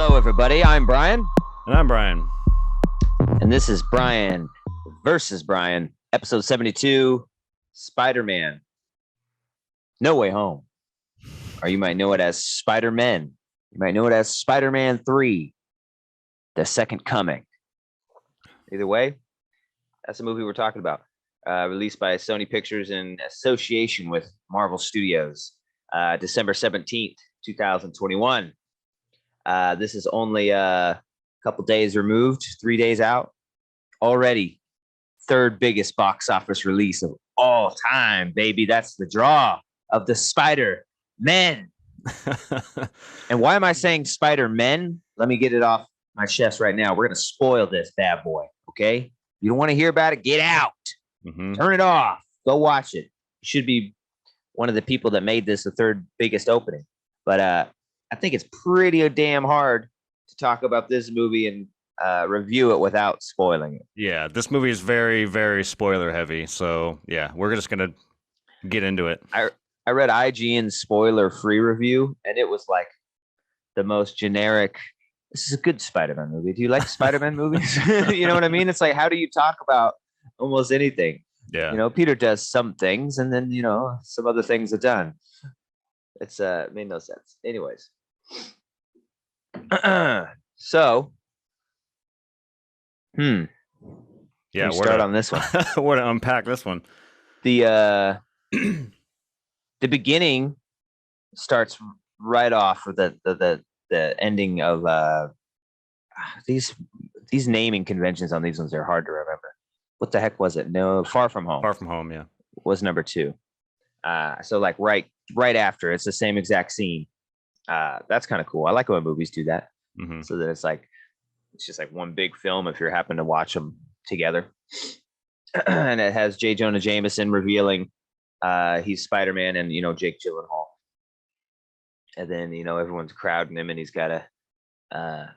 Hello, everybody. I'm Bryan. And I'm Bryan. And this is Bryan versus Bryan, episode 72, Spider-Man. No Way Home. Or you might know it as Spider-Man. You might know it as Spider-Man 3, The Second Coming. Either way, that's the movie we're talking about. Released by Sony Pictures in association with Marvel Studios, December 17th, 2021. This is only a couple days removed, 3 days out. Already third biggest box office release of all time, baby. That's the draw of the Spider-Men. And why am I saying Spider-Men? Let me get it off my chest right now. We're going to spoil this bad boy, okay? You don't want to hear about it? Get out. Turn it off. Go watch it. You should be one of the people that made this the third biggest opening. But I think it's pretty damn hard to talk about this movie and review it without spoiling it. Yeah, this movie is very, very spoiler heavy. So yeah, we're just gonna get into it. I read IGN's spoiler-free review, and it was like the most generic. This is a good Spider-Man movie. Do you like Spider-Man movies? You know what I mean? It's like, how do you talk about almost anything? Yeah. You know, Peter does some things, and then, you know, some other things are done. It's made no sense. Anyways. So, yeah, start on this one. Where to unpack this one? The the beginning starts right off with the ending of these naming conventions on these ones are hard to remember. What the heck was it? No, Far From Home. Far From Home, yeah, was number 2. So like right after, it's the same exact scene. That's kind of cool. I like when movies do that. So that it's just like one big film if you're happen to watch them together. And it has J. Jonah Jameson revealing he's Spider-Man and, you know, Jake Gyllenhaal. And then, you know, everyone's crowding him and he's got to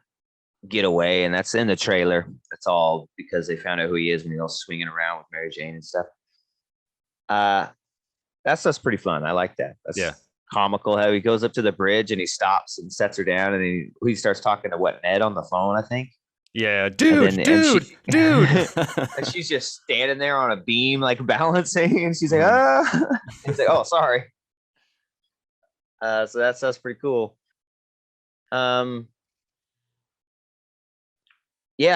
get away. And that's in the trailer. That's all because they found out who he is when he's swinging around with Mary Jane and stuff. That's pretty fun. I like that. That's comical how he goes up to the bridge and he stops and sets her down and he starts talking to Ned on the phone, I think. Yeah, dude. And she's just standing there on a beam, like balancing, and she's like, he's like, oh, sorry. So that's pretty cool. Yeah,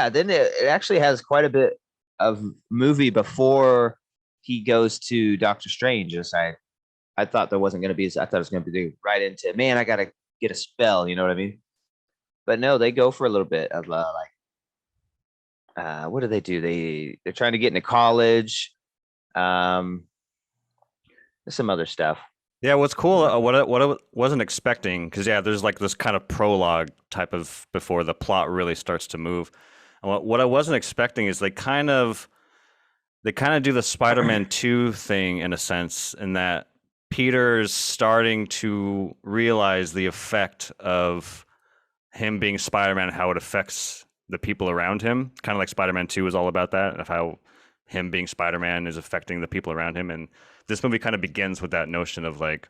then it actually has quite a bit of movie before he goes to Doctor Strange. I thought there wasn't going to be. I thought it was going to be right into, man, I got to get a spell. You know what I mean? But no, they go for a little bit of what do they do? They're trying to get into college. There's some other stuff. Yeah, what's cool, what I wasn't expecting, because there's like this kind of prologue type of before the plot really starts to move. And what I wasn't expecting is they kind of do the Spider-Man 2 thing in a sense, in that Peter's starting to realize the effect of him being Spider-Man, how it affects the people around him. Kind of like Spider-Man 2 is all about that, of how him being Spider-Man is affecting the people around him. And this movie kind of begins with that notion of like,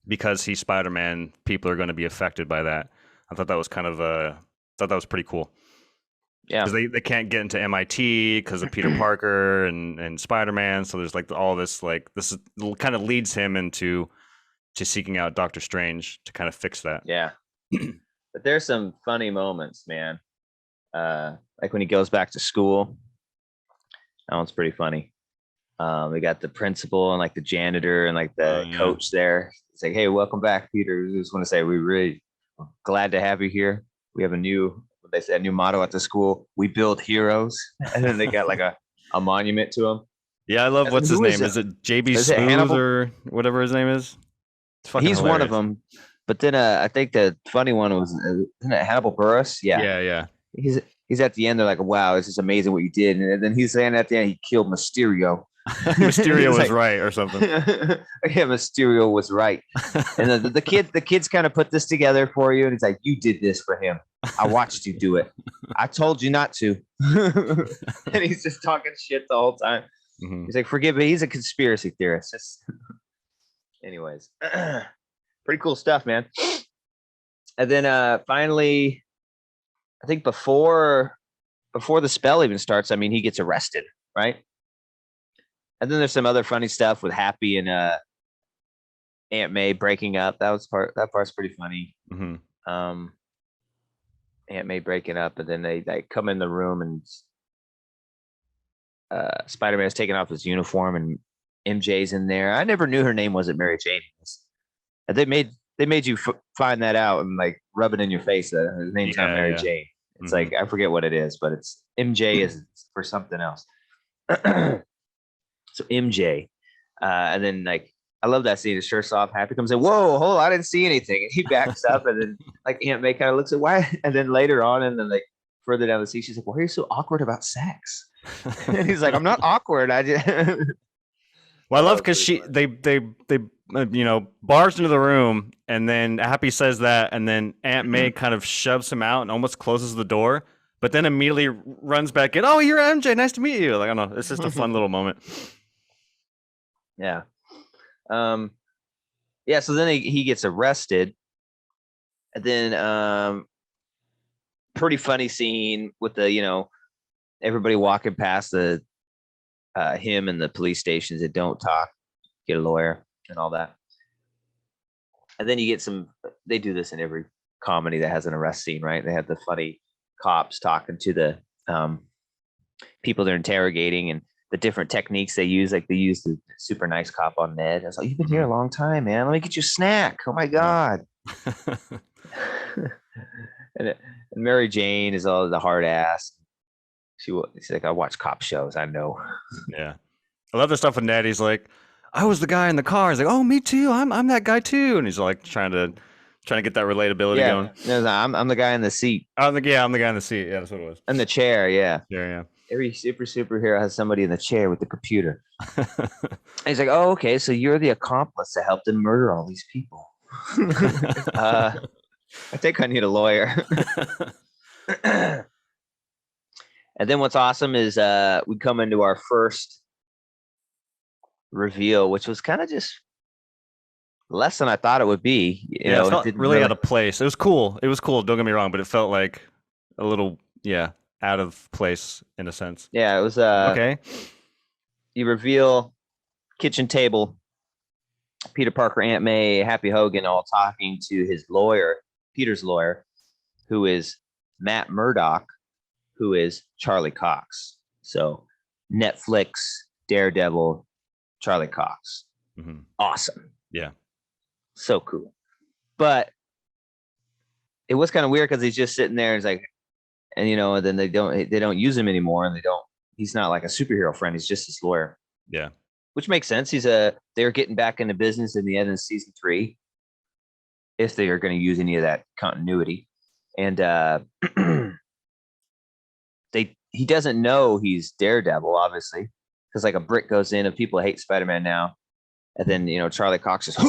because he's Spider-Man, people are going to be affected by that. I thought that was that was pretty cool. Yeah, because they can't get into MIT because of Peter Parker and Spider-Man. So there's like all this, like, this kind of leads him into seeking out Doctor Strange to kind of fix that. Yeah. But there's some funny moments, man. Like when he goes back to school. That one's pretty funny. We got the principal and like the janitor and like the coach there. It's like, hey, welcome back, Peter. We just want to say we're really glad to have you here. We have a new motto at the school: we build heroes. And then they got like a monument to him. Yeah, I love what's his name. Is it JB Smooth or whatever his name is? He's hilarious. One of them. But then I think the funny one was, isn't it Hannibal Buress? Yeah. He's at the end. They're like, wow, it's just amazing what you did. And then he's saying at the end he killed Mysterio. Mysterio was like, right or something. Yeah, Mysterio was right. And the kids kind of put this together for you. And he's like, you did this for him. I watched you do it. I told you not to. And he's just talking shit the whole time. He's like, forgive me. He's a conspiracy theorist. Anyways, pretty cool stuff, man. And then finally, I think before the spell even starts, I mean, he gets arrested, right? And then there's some other funny stuff with Happy and Aunt May breaking up. That part's pretty funny. Mm-hmm. Aunt May breaking up, and then they come in the room, and Spider-Man's taking off his uniform, and MJ's in there. I never knew her name wasn't Mary Jane. And they made you find that out and like rub it in your face that her name's not Mary Jane. It's like I forget what it is, but it's MJ is for something else. So MJ, and then like I love that scene. His shirt's off, Happy comes in. Whoa, hold on, I didn't see anything. And he backs up, and then like Aunt May kind of looks at why, and then later on, and then like further down the scene, she's like, "Why are you so awkward about sex?" And he's like, "I'm not awkward. I just." Well, I love because they barged into the room, and then Happy says that, and then Aunt May kind of shoves him out and almost closes the door, but then immediately runs back in. Oh, you're MJ. Nice to meet you. Like, I don't know. It's just a fun little moment. Yeah. Yeah. So then he gets arrested, and then pretty funny scene with the everybody walking past the him and the police stations that don't talk, get a lawyer and all that. And then you get they do this in every comedy that has an arrest scene, right? They have the funny cops talking to the people they're interrogating and the different techniques they use. Like they use the super nice cop on Ned. It's like, you've been here a long time, man. Let me get you a snack. Oh my God. and Mary Jane is all the hard ass. She's like, I watch cop shows. I know. Yeah. I love the stuff with Ned. He's like, I was the guy in the car. He's like, oh, me too. I'm that guy too. And he's like trying to get that relatability going. No, I'm the guy in the seat. I'm the guy in the seat. Yeah, that's what it was. In the chair, yeah. Yeah. Every superhero has somebody in the chair with the computer. And he's like, oh, okay, so you're the accomplice that helped him murder all these people. I think I need a lawyer. And then what's awesome is we come into our first reveal, which was kind of just less than I thought it would be. It felt really out of place. It was cool. Don't get me wrong, but it felt like a little, out of place in a sense. Yeah, it was okay. You reveal kitchen table, Peter Parker, Aunt May, Happy Hogan all talking to his lawyer, Peter's lawyer, who is Matt Murdock, who is Charlie Cox. So Netflix, Daredevil, Charlie Cox. Mm-hmm. Awesome. Yeah. So cool. But it was kind of weird because he's just sitting there and it's like, and then they don't use him anymore, and he's not like a superhero friend. He's just his lawyer. Yeah. Which makes sense. They're getting back into business in the end of season 3. If they are going to use any of that continuity. And he doesn't know he's Daredevil, obviously, because like a brick goes in and people hate Spider-Man now. And then, Charlie Cox just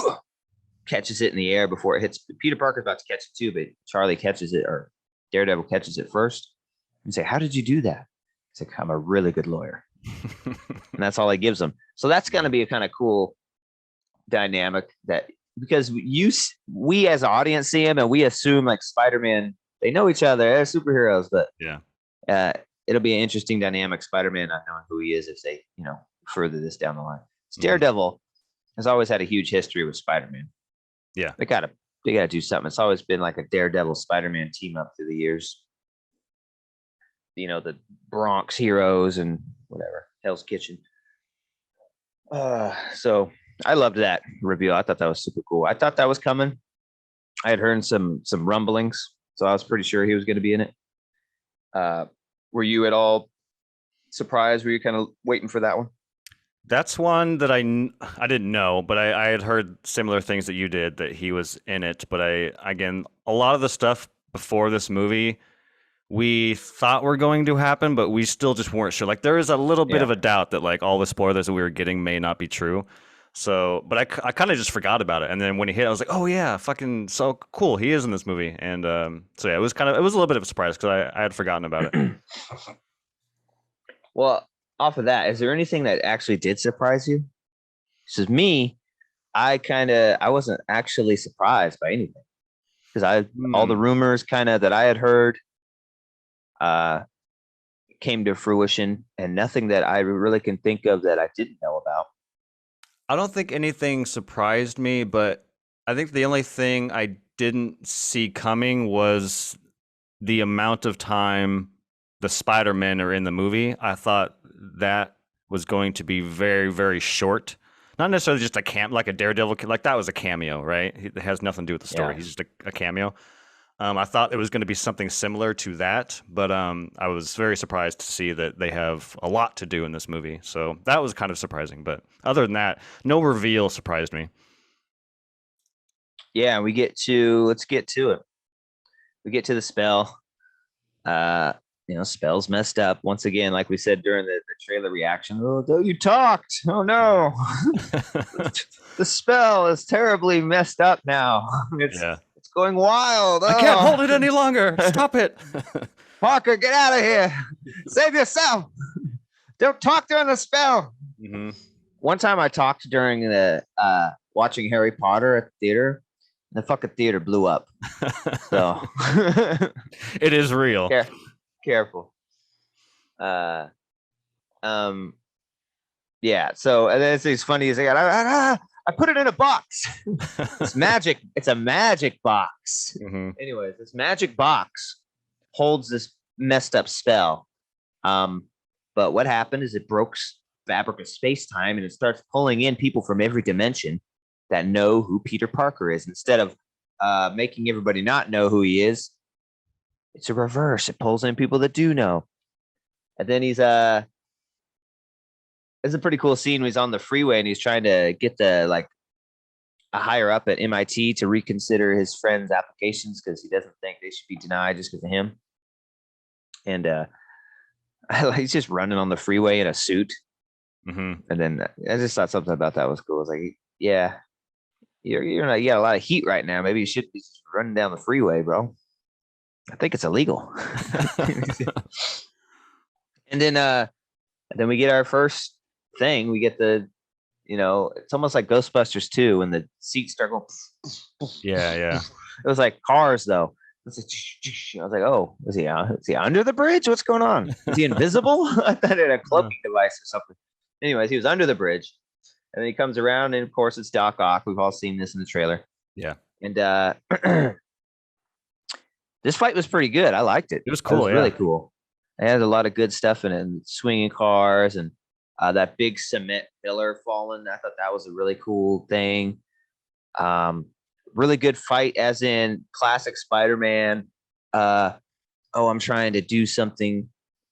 catches it in the air before it hits. Peter Parker's about to catch it too, but Charlie catches it, or Daredevil catches it first. And say, how did you do that? He's like, I'm a really good lawyer. And that's all he gives him. So that's going to be a kind of cool dynamic because we as an audience see him and we assume like Spider-Man, they know each other, they're superheroes, but it'll be an interesting dynamic. Spider-Man not knowing who he is if they, further this down the line. Daredevil has always had a huge history with Spider-Man. Yeah. They gotta do something. It's always been like a Daredevil Spider-Man team up through the years. The Bronx Heroes and whatever, Hell's Kitchen. So I loved that reveal. I thought that was super cool. I thought that was coming. I had heard some rumblings, so I was pretty sure he was going to be in it. Were you at all surprised? Were you kind of waiting for that one? That's one that I didn't know, but I had heard similar things that you did, that he was in it. But again, a lot of the stuff before this movie, we thought were going to happen, but we still just weren't sure. Like there is a little bit of a doubt that like all the spoilers that we were getting may not be true. So, but I kind of just forgot about it. And then when he hit, I was like, oh yeah, fucking so cool. He is in this movie. And so yeah, it was a little bit of a surprise because I had forgotten about it. Well, off of that, is there anything that actually did surprise you? This is me. I wasn't actually surprised by anything because all the rumors kind of that I had heard, uh, came to fruition, and nothing that I really can think of that I didn't know about. I don't think anything surprised me, but I think the only thing I didn't see coming was the amount of time the Spider-Men are in the movie. I thought that was going to be very, very short. Not necessarily just like a Daredevil, like that was a cameo, right? It has nothing to do with the story. Yeah. He's just a cameo. I thought it was going to be something similar to that, but I was very surprised to see that they have a lot to do in this movie. So that was kind of surprising. But other than that, no reveal surprised me. Yeah, let's get to it. We get to the spell. Spell's messed up once again, like we said during the trailer reaction. Oh, you talked. Oh no. The spell is terribly messed up now. It's going wild. I can't hold it any longer. Stop it. Parker, get out of here. Save yourself. Don't talk during the spell. Mm-hmm. One time I talked during the watching Harry Potter at the theater. The fucking theater blew up. So it is real. Careful. Yeah. So and then it's funny. Is I put it in a box. It's magic. It's a magic box. Mm-hmm. Anyways, this magic box holds this messed up spell. But what happened is it broke fabric of space time, and it starts pulling in people from every dimension that know who Peter Parker is. Instead of making everybody not know who he is, it's a reverse. It pulls in people that do know. And then it's a pretty cool scene when he's on the freeway and he's trying to get a higher up at MIT to reconsider his friend's applications because he doesn't think they should be denied just because of him. And he's just running on the freeway in a suit. Mm-hmm. And then I just thought something about that was cool. I was like, yeah, you got a lot of heat right now. Maybe you should be running down the freeway, bro. I think it's illegal. And then we get our first thing. We get it's almost like Ghostbusters 2 when the seats start going. Yeah. It was like Cars though. I was like, oh, is he under the bridge? What's going on? Is he invisible? I thought it had a cloaking device or something. Anyways, he was under the bridge. And then he comes around, and of course it's Doc Ock. We've all seen this in the trailer. Yeah. And this fight was pretty good. I liked it. It was cool. Really cool. It had a lot of good stuff in it, and swinging cars, and that big cement pillar falling. I thought that was a really cool thing. Really good fight, as in classic Spider-Man. I'm trying to do something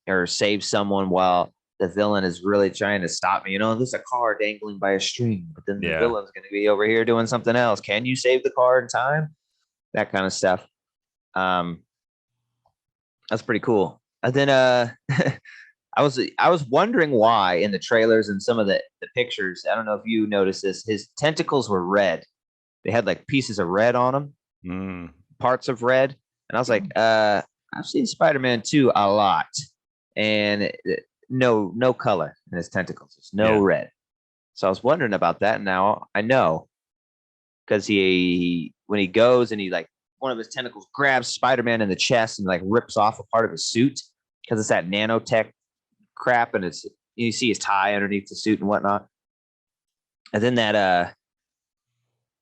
or save someone while the villain is really trying to stop me. There's a car dangling by a string, but then the villain's going to be over here doing something else. Can you save the car in time? That kind of stuff. That's pretty cool. And then I was wondering why in the trailers and some of the pictures, I don't know if you noticed this, his tentacles were red. They had like pieces of red on them, parts of red. And I was like, I've seen Spider-Man 2 a lot, and no color in his tentacles. There's no red. So I was wondering about that. Now I know, because when he goes and he one of his tentacles grabs Spider-Man in the chest and rips off a part of his suit, because it's that nanotech crap, and you see his tie underneath the suit and whatnot. And then that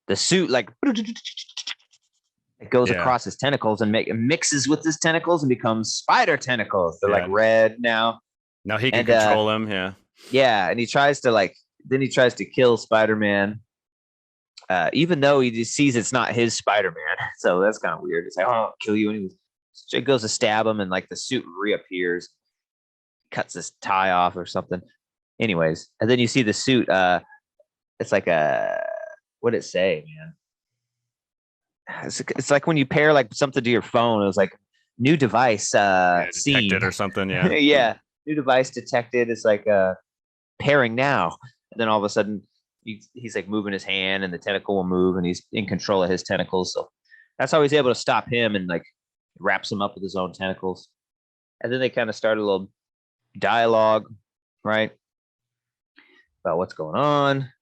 the suit it goes across his tentacles and mixes with his tentacles and becomes spider tentacles. They're red now. Now he can control them. Yeah. Yeah, and he tries to kill Spider-Man. Even though he just sees it's not his Spider-Man. So that's kind of weird. It's like, oh, I'll kill you. And he goes to stab him, and the suit reappears, cuts his tie off or something. Anyways, and then you see the suit. It's like what did it say, man? It's like when you pair something to your phone. It was like new device detected or something. Yeah. Yeah, new device detected. It's like pairing now. And then all of a sudden, he's moving his hand, and the tentacle will move, and he's in control of his tentacles. So that's how he's able to stop him, and wraps him up with his own tentacles. And then they kind of start a little dialogue, right, about what's going on.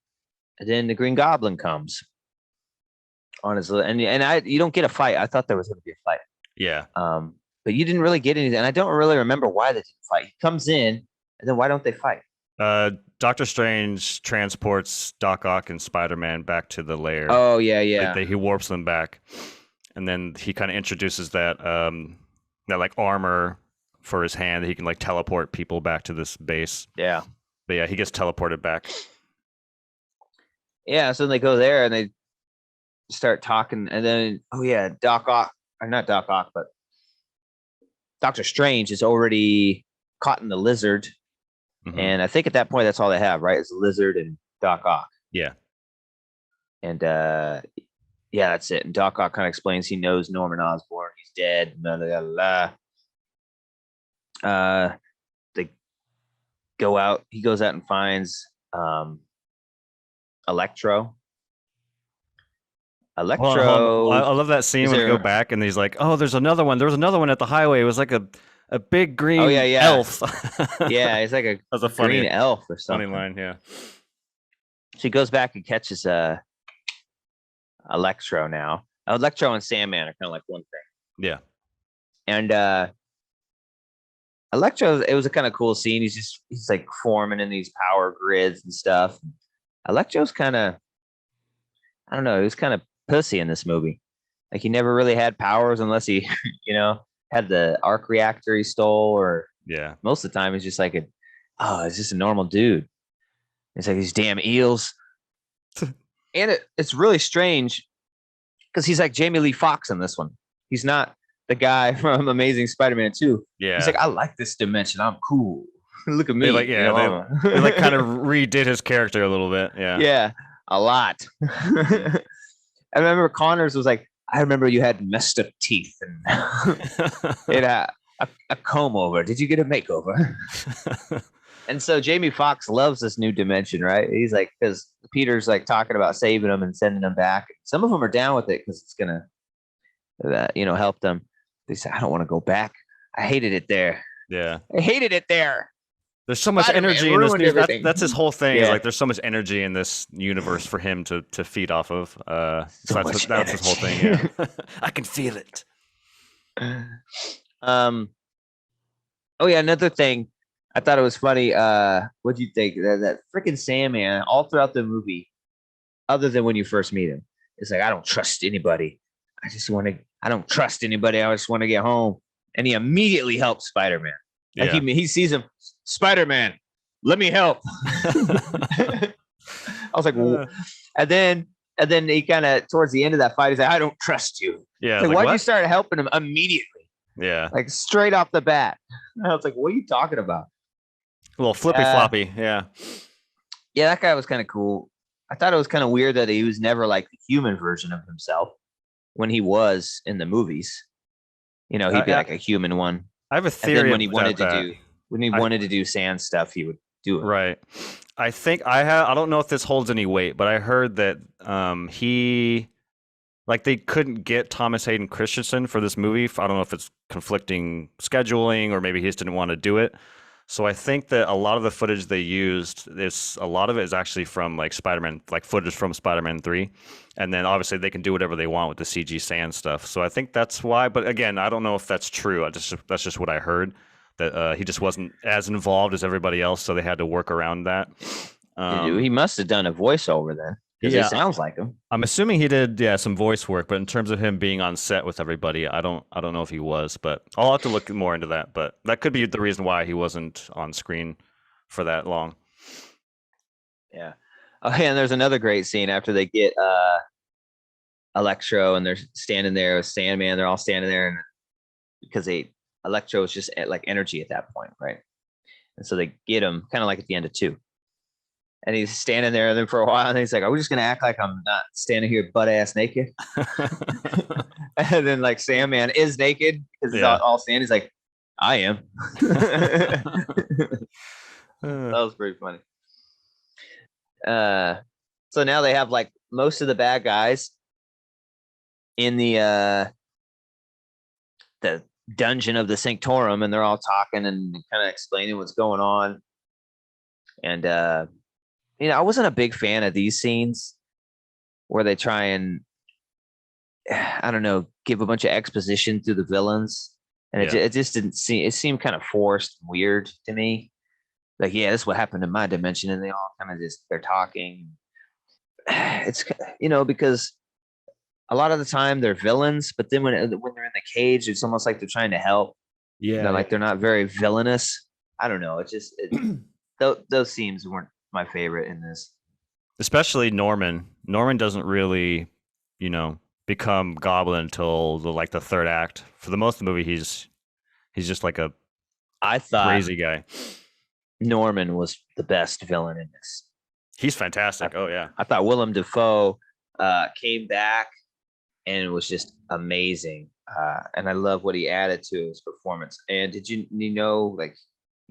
And then the Green Goblin comes on his and you don't get a fight. I thought there was going to be a fight. Yeah. but you didn't really get anything. And I don't really remember why they didn't fight. He comes in, and then why don't they fight? Doctor Strange transports Doc Ock and Spider-Man back to the lair. Oh yeah, yeah. He warps them back, and then he kind of introduces that that like armor for his hand that he can like teleport people back to this base. Yeah. But yeah, he gets teleported back. Yeah, so they go there and they start talking, and then Doc Ock, or not Doc Ock, but Doctor Strange is already caught in the lizard, and I think at that point that's all they have, right? Is the lizard and Doc Ock. Yeah. And yeah, that's it. And Doc Ock kind of explains he knows Norman Osborn, he's dead. Blah, blah, blah. They go out. He goes out and finds Electro. I love that scene when they go back and he's like, "Oh, there's another one. There was another one at the highway. It was like a big green elf." Yeah, he's like that's a funny green elf or something. Funny line, yeah. So he goes back and catches Electro now. Electro and Sandman are kind of like one thing. Yeah. And Electro, it was a kind of cool scene. He's like forming in these power grids and stuff. Electro's kind of, I don't know, he was kind of pussy in this movie. Like he never really had powers unless he, had the arc reactor he stole, or most of the time he's just like it's just a normal dude. It's like these damn eels. And it's really strange because he's like Jamie Lee Fox in this one. He's not the guy from Amazing Spider-Man 2. Yeah. He's like, I like this dimension. I'm cool. Look at me. They like kind of redid his character a little bit. Yeah. Yeah, a lot. I remember Connors was like, I remember you had messed up teeth and it had a comb over. Did you get a makeover? And so Jamie Foxx loves this new dimension, right? He's like, because Peter's like talking about saving them and sending them back. Some of them are down with it because it's gonna, help them. They say, I don't want to go back. I hated it there. Yeah, I hated it there. There's so much energy in this. That's his whole thing. Yeah. Like there's so much energy in this universe for him to feed off of. So that's his whole thing. Yeah. I can feel it. Oh yeah, another thing. I thought it was funny. What do you think? That freaking Sandman, all throughout the movie, other than when you first meet him, it's like, I don't trust anybody. I don't trust anybody. I just want to get home. And he immediately helps Spider-Man. Like he sees him, Spider-Man, let me help. I was like, and then he kind of towards the end of that fight, he's like, I don't trust you. Yeah. Like, why'd you start helping him immediately? Yeah. Like straight off the bat. I was like, what are you talking about? A little flippy floppy, yeah. Yeah, that guy was kind of cool. I thought it was kind of weird that he was never like the human version of himself when he was in the movies. He'd be like a human one. I have a theory. And then when he wanted to do sand stuff, he would do it. Right. I think I don't know if this holds any weight, but I heard that they couldn't get Thomas Hayden Christensen for this movie. I don't know if it's conflicting scheduling or maybe he just didn't want to do it. So I think that a lot of the footage they used, a lot of it is actually from like Spider-Man, like footage from Spider-Man 3. And then obviously they can do whatever they want with the CG sand stuff. So I think that's why. But again, I don't know if that's true. That's just what I heard, that he just wasn't as involved as everybody else. So they had to work around that. He must have done a voiceover then. Because it sounds like him. I'm assuming he did, some voice work. But in terms of him being on set with everybody, I don't know if he was. But I'll have to look more into that. But that could be the reason why he wasn't on screen for that long. Yeah. Oh, and there's another great scene after they get Electro and they're standing there with Sandman. They're all standing there, and because Electro is just at like energy at that point, right? And so they get him kind of like at the end of 2. And he's standing there, and then for a while, and he's like, "Are we just gonna act like I'm not standing here butt ass naked?" And then like Sandman is naked because he's all standing. He's like, "I am." That was pretty funny. So now they have like most of the bad guys in the dungeon of the Sanctorum, and they're all talking and kind of explaining what's going on. And I wasn't a big fan of these scenes where they try and, I don't know, give a bunch of exposition through the villains and it just didn't seem. It seemed kind of forced, and weird to me. Like, yeah, this is what happened in my dimension, and they all kind of just they're talking. It's because a lot of the time they're villains, but then when they're in the cage, it's almost like they're trying to help. Yeah, Like they're not very villainous. I don't know. Those scenes weren't my favorite in this. especially Norman. Norman doesn't really, become Goblin until the third act. For the most of the movie, he's just like a I thought crazy guy. Norman was the best villain in this. He's fantastic. Oh yeah. I thought Willem Dafoe came back and it was just amazing. And I love what he added to his performance. And did you know like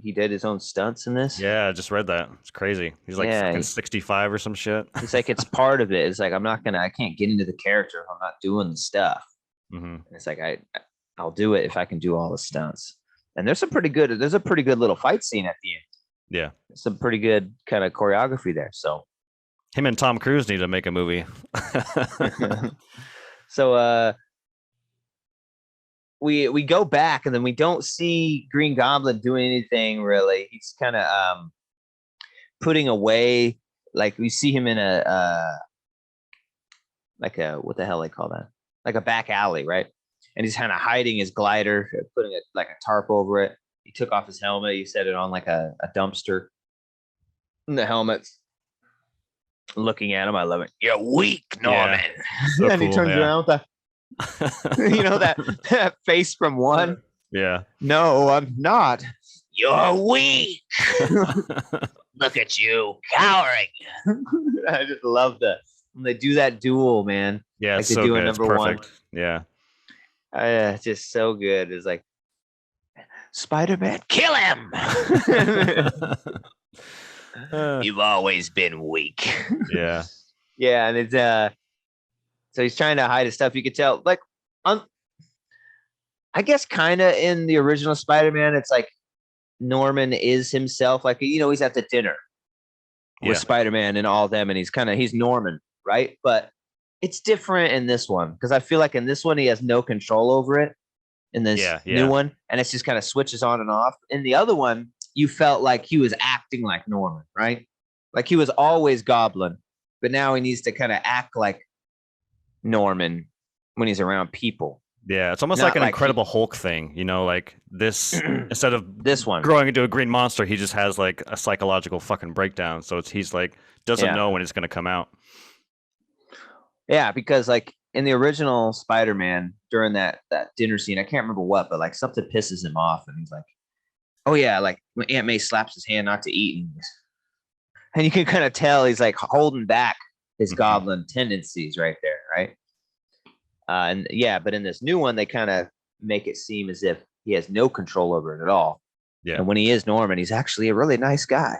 he did his own stunts in this? Yeah, I just read that. It's crazy. He's like fucking 65 or some shit. It's like it's part of it. It's like I can't get into the character if I'm not doing the stuff. Mm-hmm. And it's like I'll do it if I can do all the stunts. And there's a pretty good little fight scene at the end. Yeah. Some pretty good kind of choreography there. So him and Tom Cruise need to make a movie. So we go back and then we don't see Green Goblin doing anything really. He's kind of putting away, like we see him in a what the hell they call that? Like a back alley, right? And he's kind of hiding his glider, putting it like a tarp over it. He took off his helmet. He set it on like a dumpster. And the helmet's looking at him. I love it. You're weak, Norman. Yeah. So and he turns around with that face from One. Yeah. No, I'm not. You're weak. Look at you, cowering. I just love that when they do that duel, man. Yeah, like it's they so do good. in number one. Yeah. It's just so good. It's like Spider-Man, kill him. You've always been weak. Yeah. Yeah, and it's so he's trying to hide his stuff. You could tell, like, I guess kind of in the original Spider-Man, it's like Norman is himself. Like, he's at the dinner with Spider-Man and all them, and he's Norman, right? But it's different in this one because I feel like in this one he has no control over it. In this new one, and it's just kind of switches on and off. In the other one, you felt like he was acting like Norman, right? Like he was always Goblin, but now he needs to kind of act like Norman when he's around people. Yeah, it's almost like an Incredible Hulk thing, like this. Instead of this one growing into a green monster, he just has like a psychological fucking breakdown. So he's like doesn't know when it's going to come out. Yeah, because like in the original Spider-Man, during that dinner scene, I can't remember what, but like something pisses him off, and he's like, "Oh yeah," like when Aunt May slaps his hand not to eat, and you can kind of tell he's like holding back his goblin tendencies right there, right? But in this new one, they kind of make it seem as if he has no control over it at all. Yeah, and when he is Norman, he's actually a really nice guy.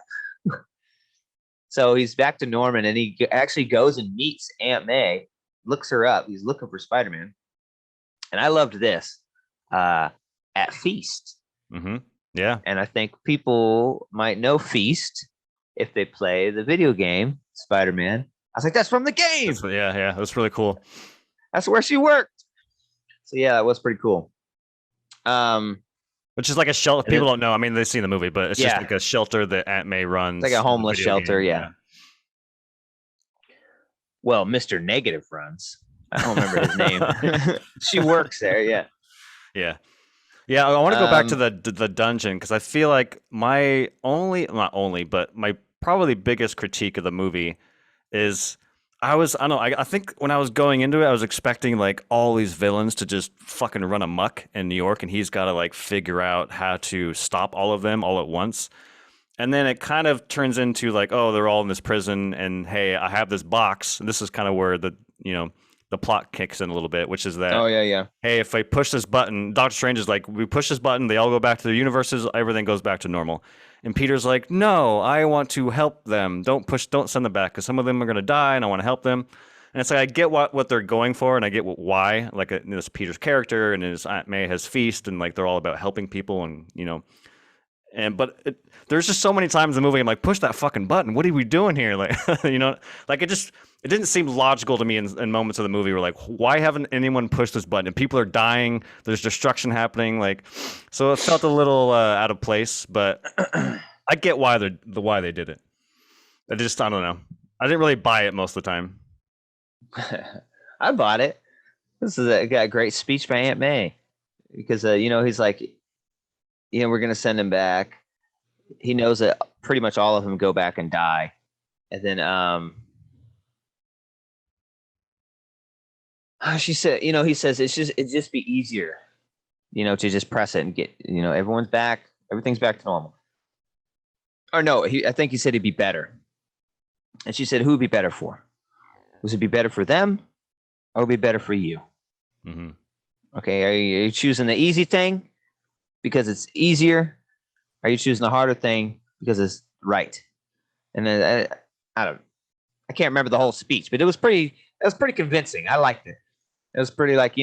So he's back to Norman, and he actually goes and meets Aunt May. Looks her up. He's looking for Spider-Man. And I loved this at Feast. Mm-hmm. Yeah. And I think people might know Feast if they play the video game Spider-Man. I was like, that's from the game. Yeah. That's really cool. That's where she worked. So yeah, that was pretty cool. Which is like a shelter. People don't know. I mean, they've seen the movie, but it's just like a shelter that Aunt May runs. It's like a homeless shelter. Yeah. Well, Mr. Negative runs. I don't remember his name. She works there. Yeah. Yeah. Yeah. I want to go back to the dungeon because I feel like my probably biggest critique of the movie is I think when I was going into it, I was expecting like all these villains to just fucking run amok in New York, and he's got to like figure out how to stop all of them all at once. And then it kind of turns into like, oh, they're all in this prison, and hey, I have this box. And this is kind of where the plot kicks in a little bit, which is that, hey, if I push this button, Doctor Strange is like, we push this button, they all go back to their universes, everything goes back to normal. And Peter's like, no, I want to help them. Don't send them back because some of them are going to die, and I want to help them. And it's like, I get what they're going for, and I get why. Like this Peter's character and his Aunt May has Feast, and like they're all about helping people, and There's just so many times in the movie I'm like, push that fucking button. What are we doing here? Like, like it didn't seem logical to me in moments of the movie where like, why haven't anyone pushed this button? And people are dying. There's destruction happening. Like, so it felt a little out of place, but I get why they did it. I don't know. I didn't really buy it most of the time. I bought it. This is a great speech by Aunt May because he's like, we're gonna send him back. He knows that pretty much all of them go back and die, and then she said, he says it'd just be easier, to just press it and get, everyone's back, everything's back to normal. Or no, I think he said it'd be better, and she said, who would be better for? Was it be better for them, or would it be better for you? Mm-hmm. Okay, are you choosing the easy thing because it's easier? Are you choosing the harder thing because it's right? And then I can't remember the whole speech, but it was pretty convincing. I liked it. It was pretty like,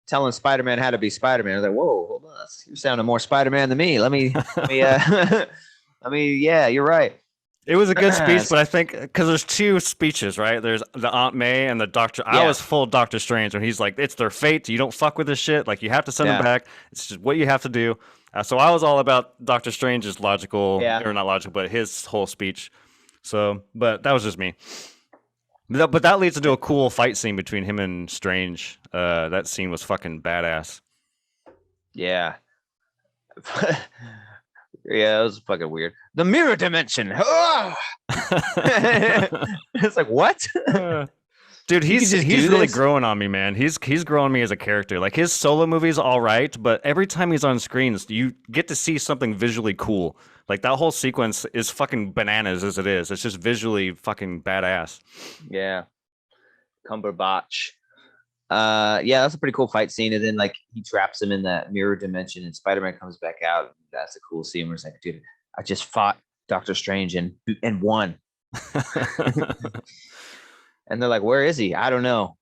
telling Spider-Man how to be Spider-Man. I was like, whoa, hold on, you're sounding more Spider-Man than me. Let me yeah, you're right. It was a good speech, but I think because there's two speeches, right? There's the Aunt May and the Doctor. Yeah. I was full Doctor Strange when he's like, "It's their fate. You don't fuck with this shit. Like you have to send them back. It's just what you have to do." So I was all about Doctor Strange's logical, or not logical, but his whole speech. So, but that was just me. But that leads into a cool fight scene between him and Strange. That scene was fucking badass. Yeah. Yeah, it was fucking weird. The mirror dimension. Oh! It's like, what? Dude, he's really growing on me, man. He's growing me as a character. Like his solo movie's all right, but every time he's on screens, you get to see something visually cool. Like that whole sequence is fucking bananas as it is. It's just visually fucking badass. Yeah. Cumberbatch. Yeah, that's a pretty cool fight scene. And then like he traps him in that mirror dimension and Spider-Man comes back out. That's a cool scene where it's like, dude, I just fought Doctor Strange and won. And they're like, where is he? I don't know.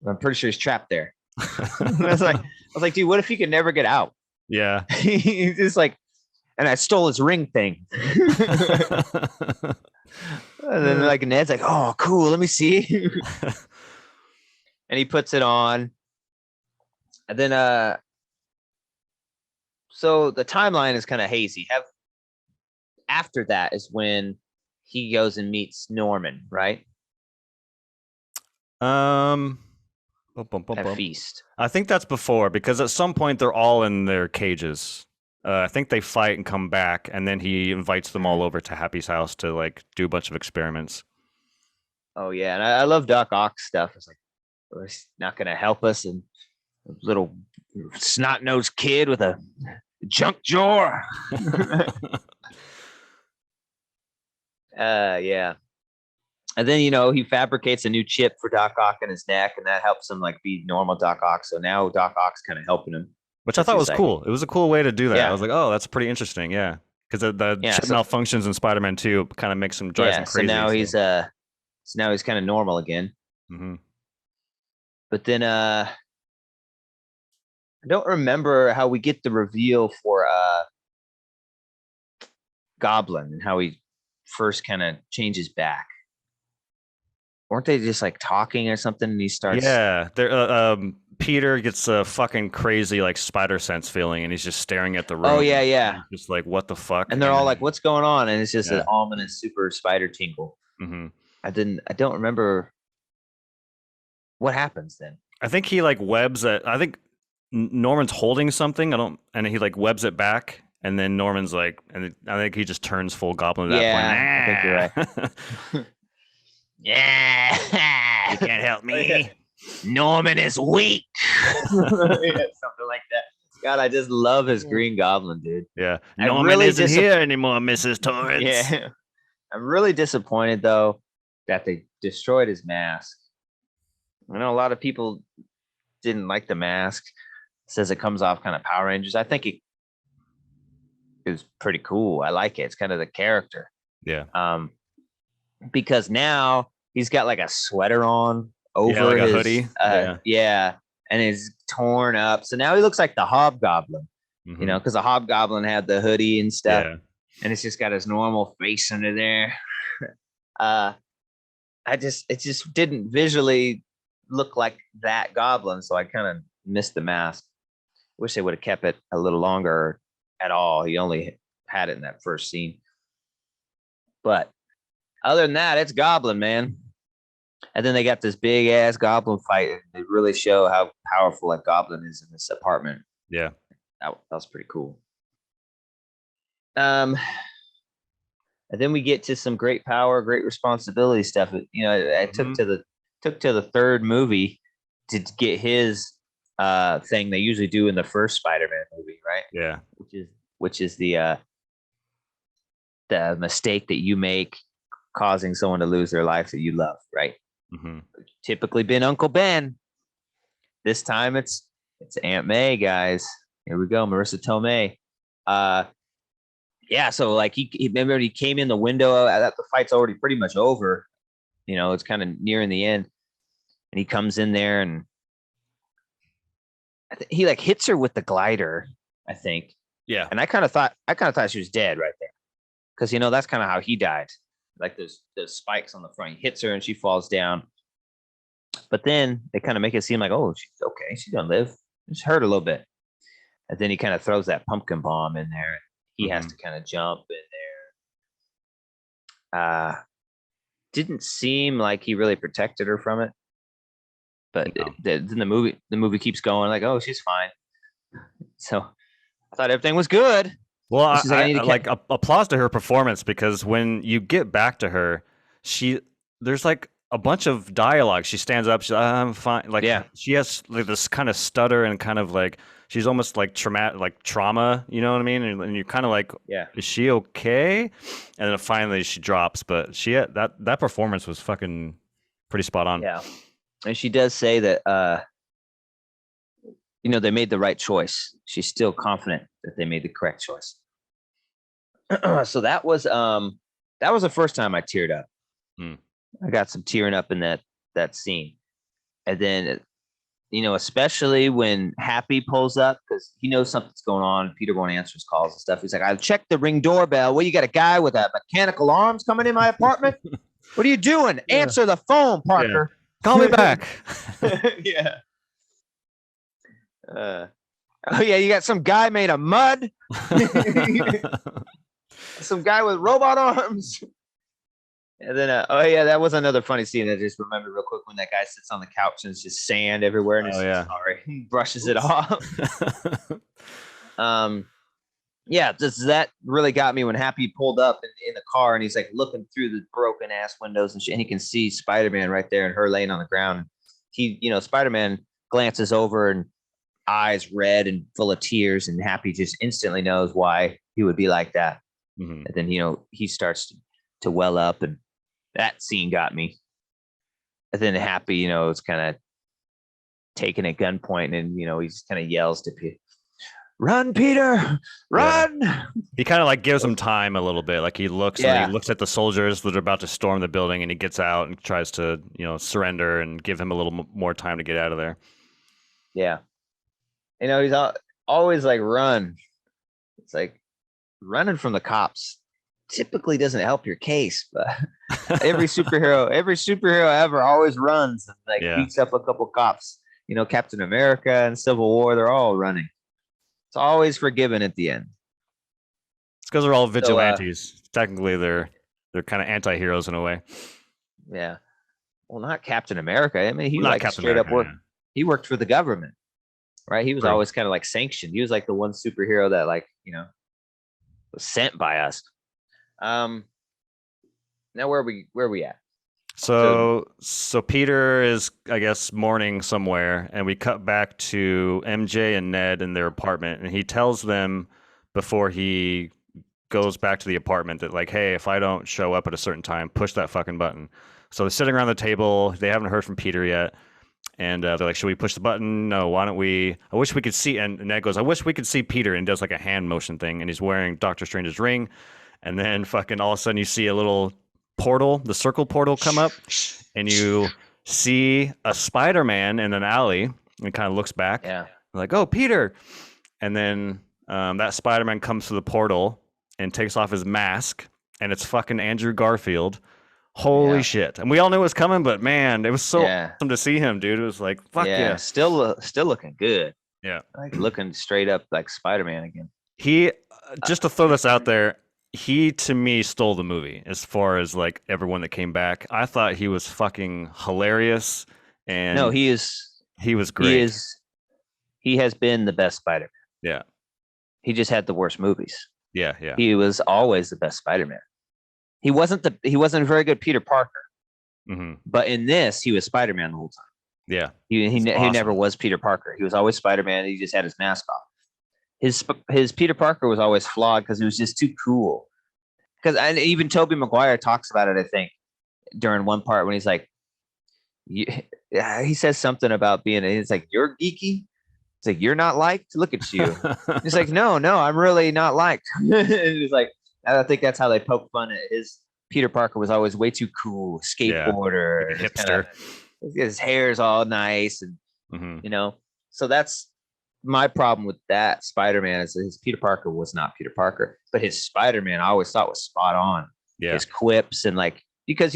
I'm pretty sure he's trapped there. I was like, dude, what if he could never get out? Yeah. He's just like, and I stole his ring thing. And then like Ned's like, oh, cool. Let me see. And he puts it on. And then so the timeline is kind of hazy. After that is when he goes and meets Norman, right? At feast. I think that's before, because at some point they're all in their cages. I think they fight and come back, and then he invites them all over to Happy's house to like do a bunch of experiments. Oh yeah, and I love Doc Ock stuff. It's like, oh, he's not going to help us, and a little snot-nosed kid with a junk jaw. Yeah. And then, he fabricates a new chip for Doc Ock in his neck, and that helps him like be normal Doc Ock. So now Doc Ock's kind of helping him. Which I thought was cool. It was a cool way to do that. Yeah. I was like, oh, that's pretty interesting. Yeah. Because the chip malfunctions in Spider-Man 2 kind of makes him drive him crazy. So now he's kind of normal again. Mm-hmm. But then I don't remember how we get the reveal for Goblin and how he first kind of changes back. Weren't they just like talking or something? And he starts. Yeah, Peter gets a fucking crazy like spider sense feeling, and he's just staring at the room. Oh yeah. Just like, what the fuck? And they're all like, "What's going on?" And it's just an ominous super spider tingle. Mm-hmm. I don't remember what happens then. I think he like webs it. I think Norman's holding something. And he like webs it back. And then Norman's like, and I think he just turns full Goblin at that point. I think you're right. Yeah. You can't help me. Norman is weak. Something like that. God, I just love his Green Goblin, dude. Yeah. Norman isn't here anymore, Mrs. Torrance. Yeah. I'm really disappointed, though, that they destroyed his mask. I know a lot of people didn't like the mask. It says it comes off kind of Power Rangers. I think it was pretty cool. I like it. It's kind of the character. Yeah. Because now he's got like a sweater on over like his a hoodie. Yeah, and is torn up. So now he looks like the Hobgoblin. You know, because the Hobgoblin had the hoodie and stuff, Yeah. and it's just got his normal face under there. It just didn't visually look like that Goblin, so I kind of missed the mask. Wish they would have kept it a little longer at all. He only had it in that first scene. But other than that, it's Goblin, man. And then they got this big ass Goblin fight. And they really show how powerful that Goblin is in this apartment. Yeah. That was pretty cool. And then we get to some great power, great responsibility stuff. You know, I took to the third movie to get his thing they usually do in the first Spider-Man movie, right? Yeah. Which is the mistake that you make causing someone to lose their life that you love, right? Typically been Uncle Ben. This time it's Aunt May, guys. Here we go, Marissa Tomei. Yeah, so like he remember he came in the window that the fight's already pretty much over. You know, it's kind of nearing the end, and he comes in there and he like hits her with the glider, I think. Yeah. And I kind of thought she was dead right there, because you know that's kind of how he died. Like those spikes on the front, he hits her and she falls down. But then they kind of make it seem like, oh, she's okay, she's gonna live. Just hurt a little bit, and then he kind of throws that pumpkin bomb in there. He has to kind of jump in there. Didn't seem like he really protected her from it, but then the movie keeps going like, oh, she's fine. So I thought everything was good. Well, I like applause to her performance, because when you get back to her, there's like a bunch of dialogue. She stands up, she's like, I'm fine. Like, yeah, she has like this kind of stutter and kind of like she's almost like trauma, you know what I mean? And you're kind of like, yeah, is she okay? And then finally she drops, but that performance was fucking pretty spot on. Yeah, and she does say that you know, they made the right choice. She's still confident that they made the correct choice. So that was the first time I teared up. I got some tearing up in that scene. And then, you know, especially when Happy pulls up, because he knows something's going on. Peter won't answer his calls and stuff. He's like, I checked the Ring doorbell. Well, you got a guy with a mechanical arms coming in my apartment? What are you doing? Yeah. Answer the phone, Parker. Yeah. Call me back. Yeah. Oh yeah, you got some guy made of mud. Some guy with robot arms. And then, oh yeah, that was another funny scene. I just remembered real quick when that guy sits on the couch and it's just sand everywhere, and sorry, he brushes it off. Yeah, that really got me when Happy pulled up in the car, and he's like looking through the broken ass windows and shit, and he can see Spider-Man right there and her laying on the ground. He, you know, Spider-Man glances over and eyes red and full of tears, and Happy just instantly knows why he would be like that. And then, you know, he starts to well up, and that scene got me. And then Happy, you know, is kind of taken at gunpoint, and you know, he's kind of yells to Peter, "Run, Peter, run!" Yeah. He kind of like gives him time a little bit. Like he looks at the soldiers that are about to storm the building, and he gets out and tries to, you know, surrender and give him a little more time to get out of there. Yeah. You know, he's always like, run. It's like running from the cops typically doesn't help your case, but every superhero ever always runs and like beats up a couple cops. You know, Captain America and Civil War, they're all running. It's always forgiven at the end. It's because they're all vigilantes. Technically, they're kind of anti-heroes in a way. Yeah. Well, not Captain America. I mean, he like straight up worked. Yeah. He worked for the government. Right, he was always kind of like sanctioned. He was like the one superhero that, like, you know, was sent by us. Now where are we at? So Peter is, I guess, mourning somewhere, and we cut back to MJ and Ned in their apartment, and he tells them before he goes back to the apartment that, like, hey, if I don't show up at a certain time, push that fucking button. So they're sitting around the table. They haven't heard from Peter yet. And they're like, should we push the button? No, why don't we? I wish we could see. And Ned goes, I wish we could see Peter, and does like a hand motion thing. And he's wearing Doctor Strange's ring. And then fucking all of a sudden you see a little portal, the circle portal come up. And you see a Spider-Man in an alley. And kind of looks back. Yeah. Like, oh, Peter. And then that Spider-Man comes to the portal and takes off his mask, and it's fucking Andrew Garfield. Holy shit. And we all knew it was coming, but man, it was so awesome to see him, dude. It was like, fuck yeah. Still looking good. Yeah. Like looking straight up like Spider-Man again. He, just to throw this out there, he to me stole the movie as far as like everyone that came back. I thought he was fucking hilarious, and no, he was great. He has been the best Spider-Man. Yeah. He just had the worst movies. Yeah. He was always the best Spider-Man. He wasn't a very good Peter Parker. Mm-hmm. But in this, he was Spider-Man the whole time. Yeah. He never was Peter Parker. He was always Spider-Man. He just had his mask off. His Peter Parker was always flawed because he was just too cool. And even Tobey Maguire talks about it, I think, during one part when he's like, he says something about being, it's like, you're geeky. It's like, you're not liked. Look at you. He's like, no, I'm really not liked. He's like, I think that's how they poke fun at his Peter Parker was always way too cool, skateboarder, like hipster. His hair's all nice, and so that's my problem with that Spider-Man is his Peter Parker was not Peter Parker, but his Spider-Man I always thought was spot on. Yeah. His quips and like, because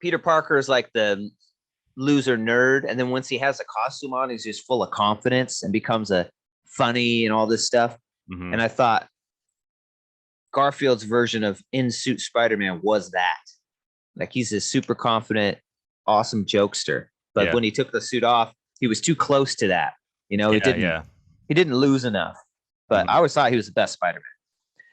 Peter Parker is like the loser nerd, and then once he has a costume on, he's just full of confidence and becomes a funny and all this stuff. Mm-hmm. And I thought Garfield's version of in-suit Spider-Man was that. Like, he's a super confident, awesome jokester. But when he took the suit off, he was too close to that. He didn't lose enough. But I always thought he was the best Spider-Man.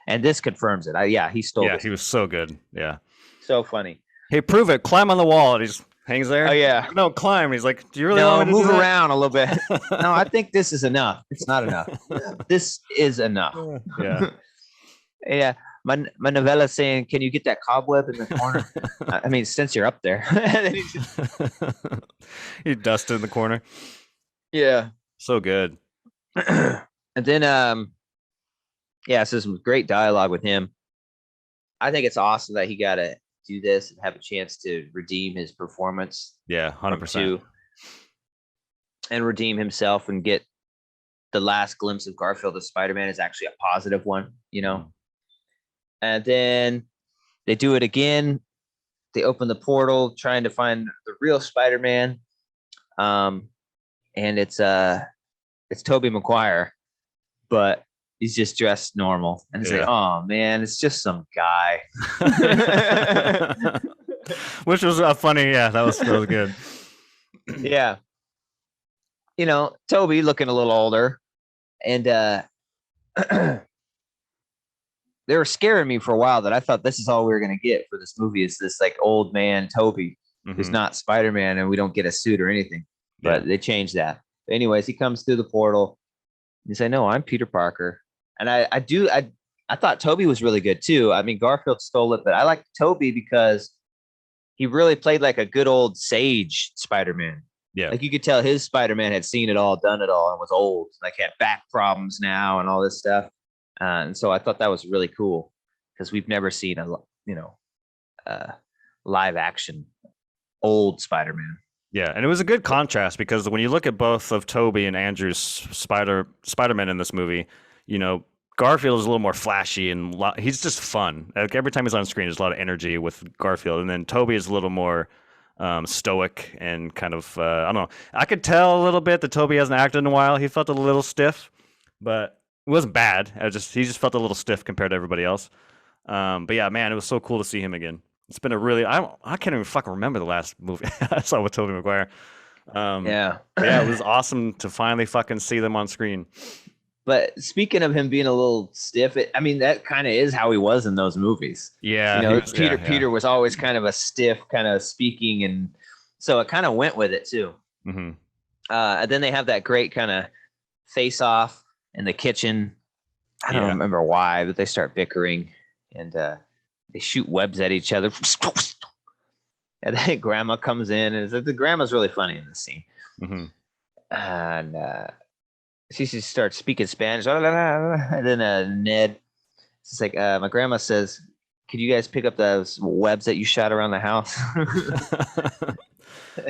And this confirms it. He stole it. Yeah, he was so good. Yeah. So funny. Hey, prove it. Climb on the wall. And he just hangs there. Oh, yeah. No, climb. He's like, do you really want me to move do that? around a little bit. No, I think this is enough. It's not enough. This is enough. Yeah. Yeah. My novella saying, can you get that cobweb in the corner? I mean, since you're up there. He dusted in the corner. Yeah. So good. And then, so some great dialogue with him. I think it's awesome that he got to do this and have a chance to redeem his performance. Yeah, 100%. And redeem himself and get the last glimpse of Garfield as Spider-Man is actually a positive one, And then they do it again. They open the portal trying to find the real Spider-Man. And it's Tobey Maguire, but he's just dressed normal. And it's like, oh man, it's just some guy. Which was funny. Yeah, that was good. Yeah. Tobey looking a little older, and they were scaring me for a while that I thought this is all we were going to get for this movie is this like old man Tobey who's not Spider-Man, and we don't get a suit or anything. But they changed that. But anyways, he comes through the portal. He said, "No, I'm Peter Parker." And I thought Tobey was really good too. I mean, Garfield stole it, but I like Tobey because he really played like a good old sage Spider-Man. Yeah. Like you could tell his Spider-Man had seen it all, done it all, and was old. Like had back problems now and all this stuff. And so I thought that was really cool because we've never seen a live action old Spider-Man. Yeah, and it was a good contrast because when you look at both of Tobey and Andrew's Spider-Man in this movie, Garfield is a little more flashy and he's just fun. Like every time he's on screen, there's a lot of energy with Garfield, and then Tobey is a little more stoic and kind of I don't know. I could tell a little bit that Tobey hasn't acted in a while. He felt a little stiff, but it wasn't bad. He just felt a little stiff compared to everybody else. But yeah, man, it was so cool to see him again. It's been a really I can't even fucking remember the last movie I saw with Tobey Maguire. Yeah, it was awesome to finally fucking see them on screen. But speaking of him being a little stiff, that kind of is how he was in those movies. Yeah, Peter was always kind of a stiff, kind of speaking, and so it kind of went with it too. Mm-hmm. And then they have that great kind of face off in the kitchen. I don't remember why, but they start bickering and they shoot webs at each other. And then Grandma comes in, and the grandma's really funny in this scene. Mm-hmm. And she just starts speaking Spanish. And then Ned, it's like, my grandma says, "Could you guys pick up those webs that you shot around the house?"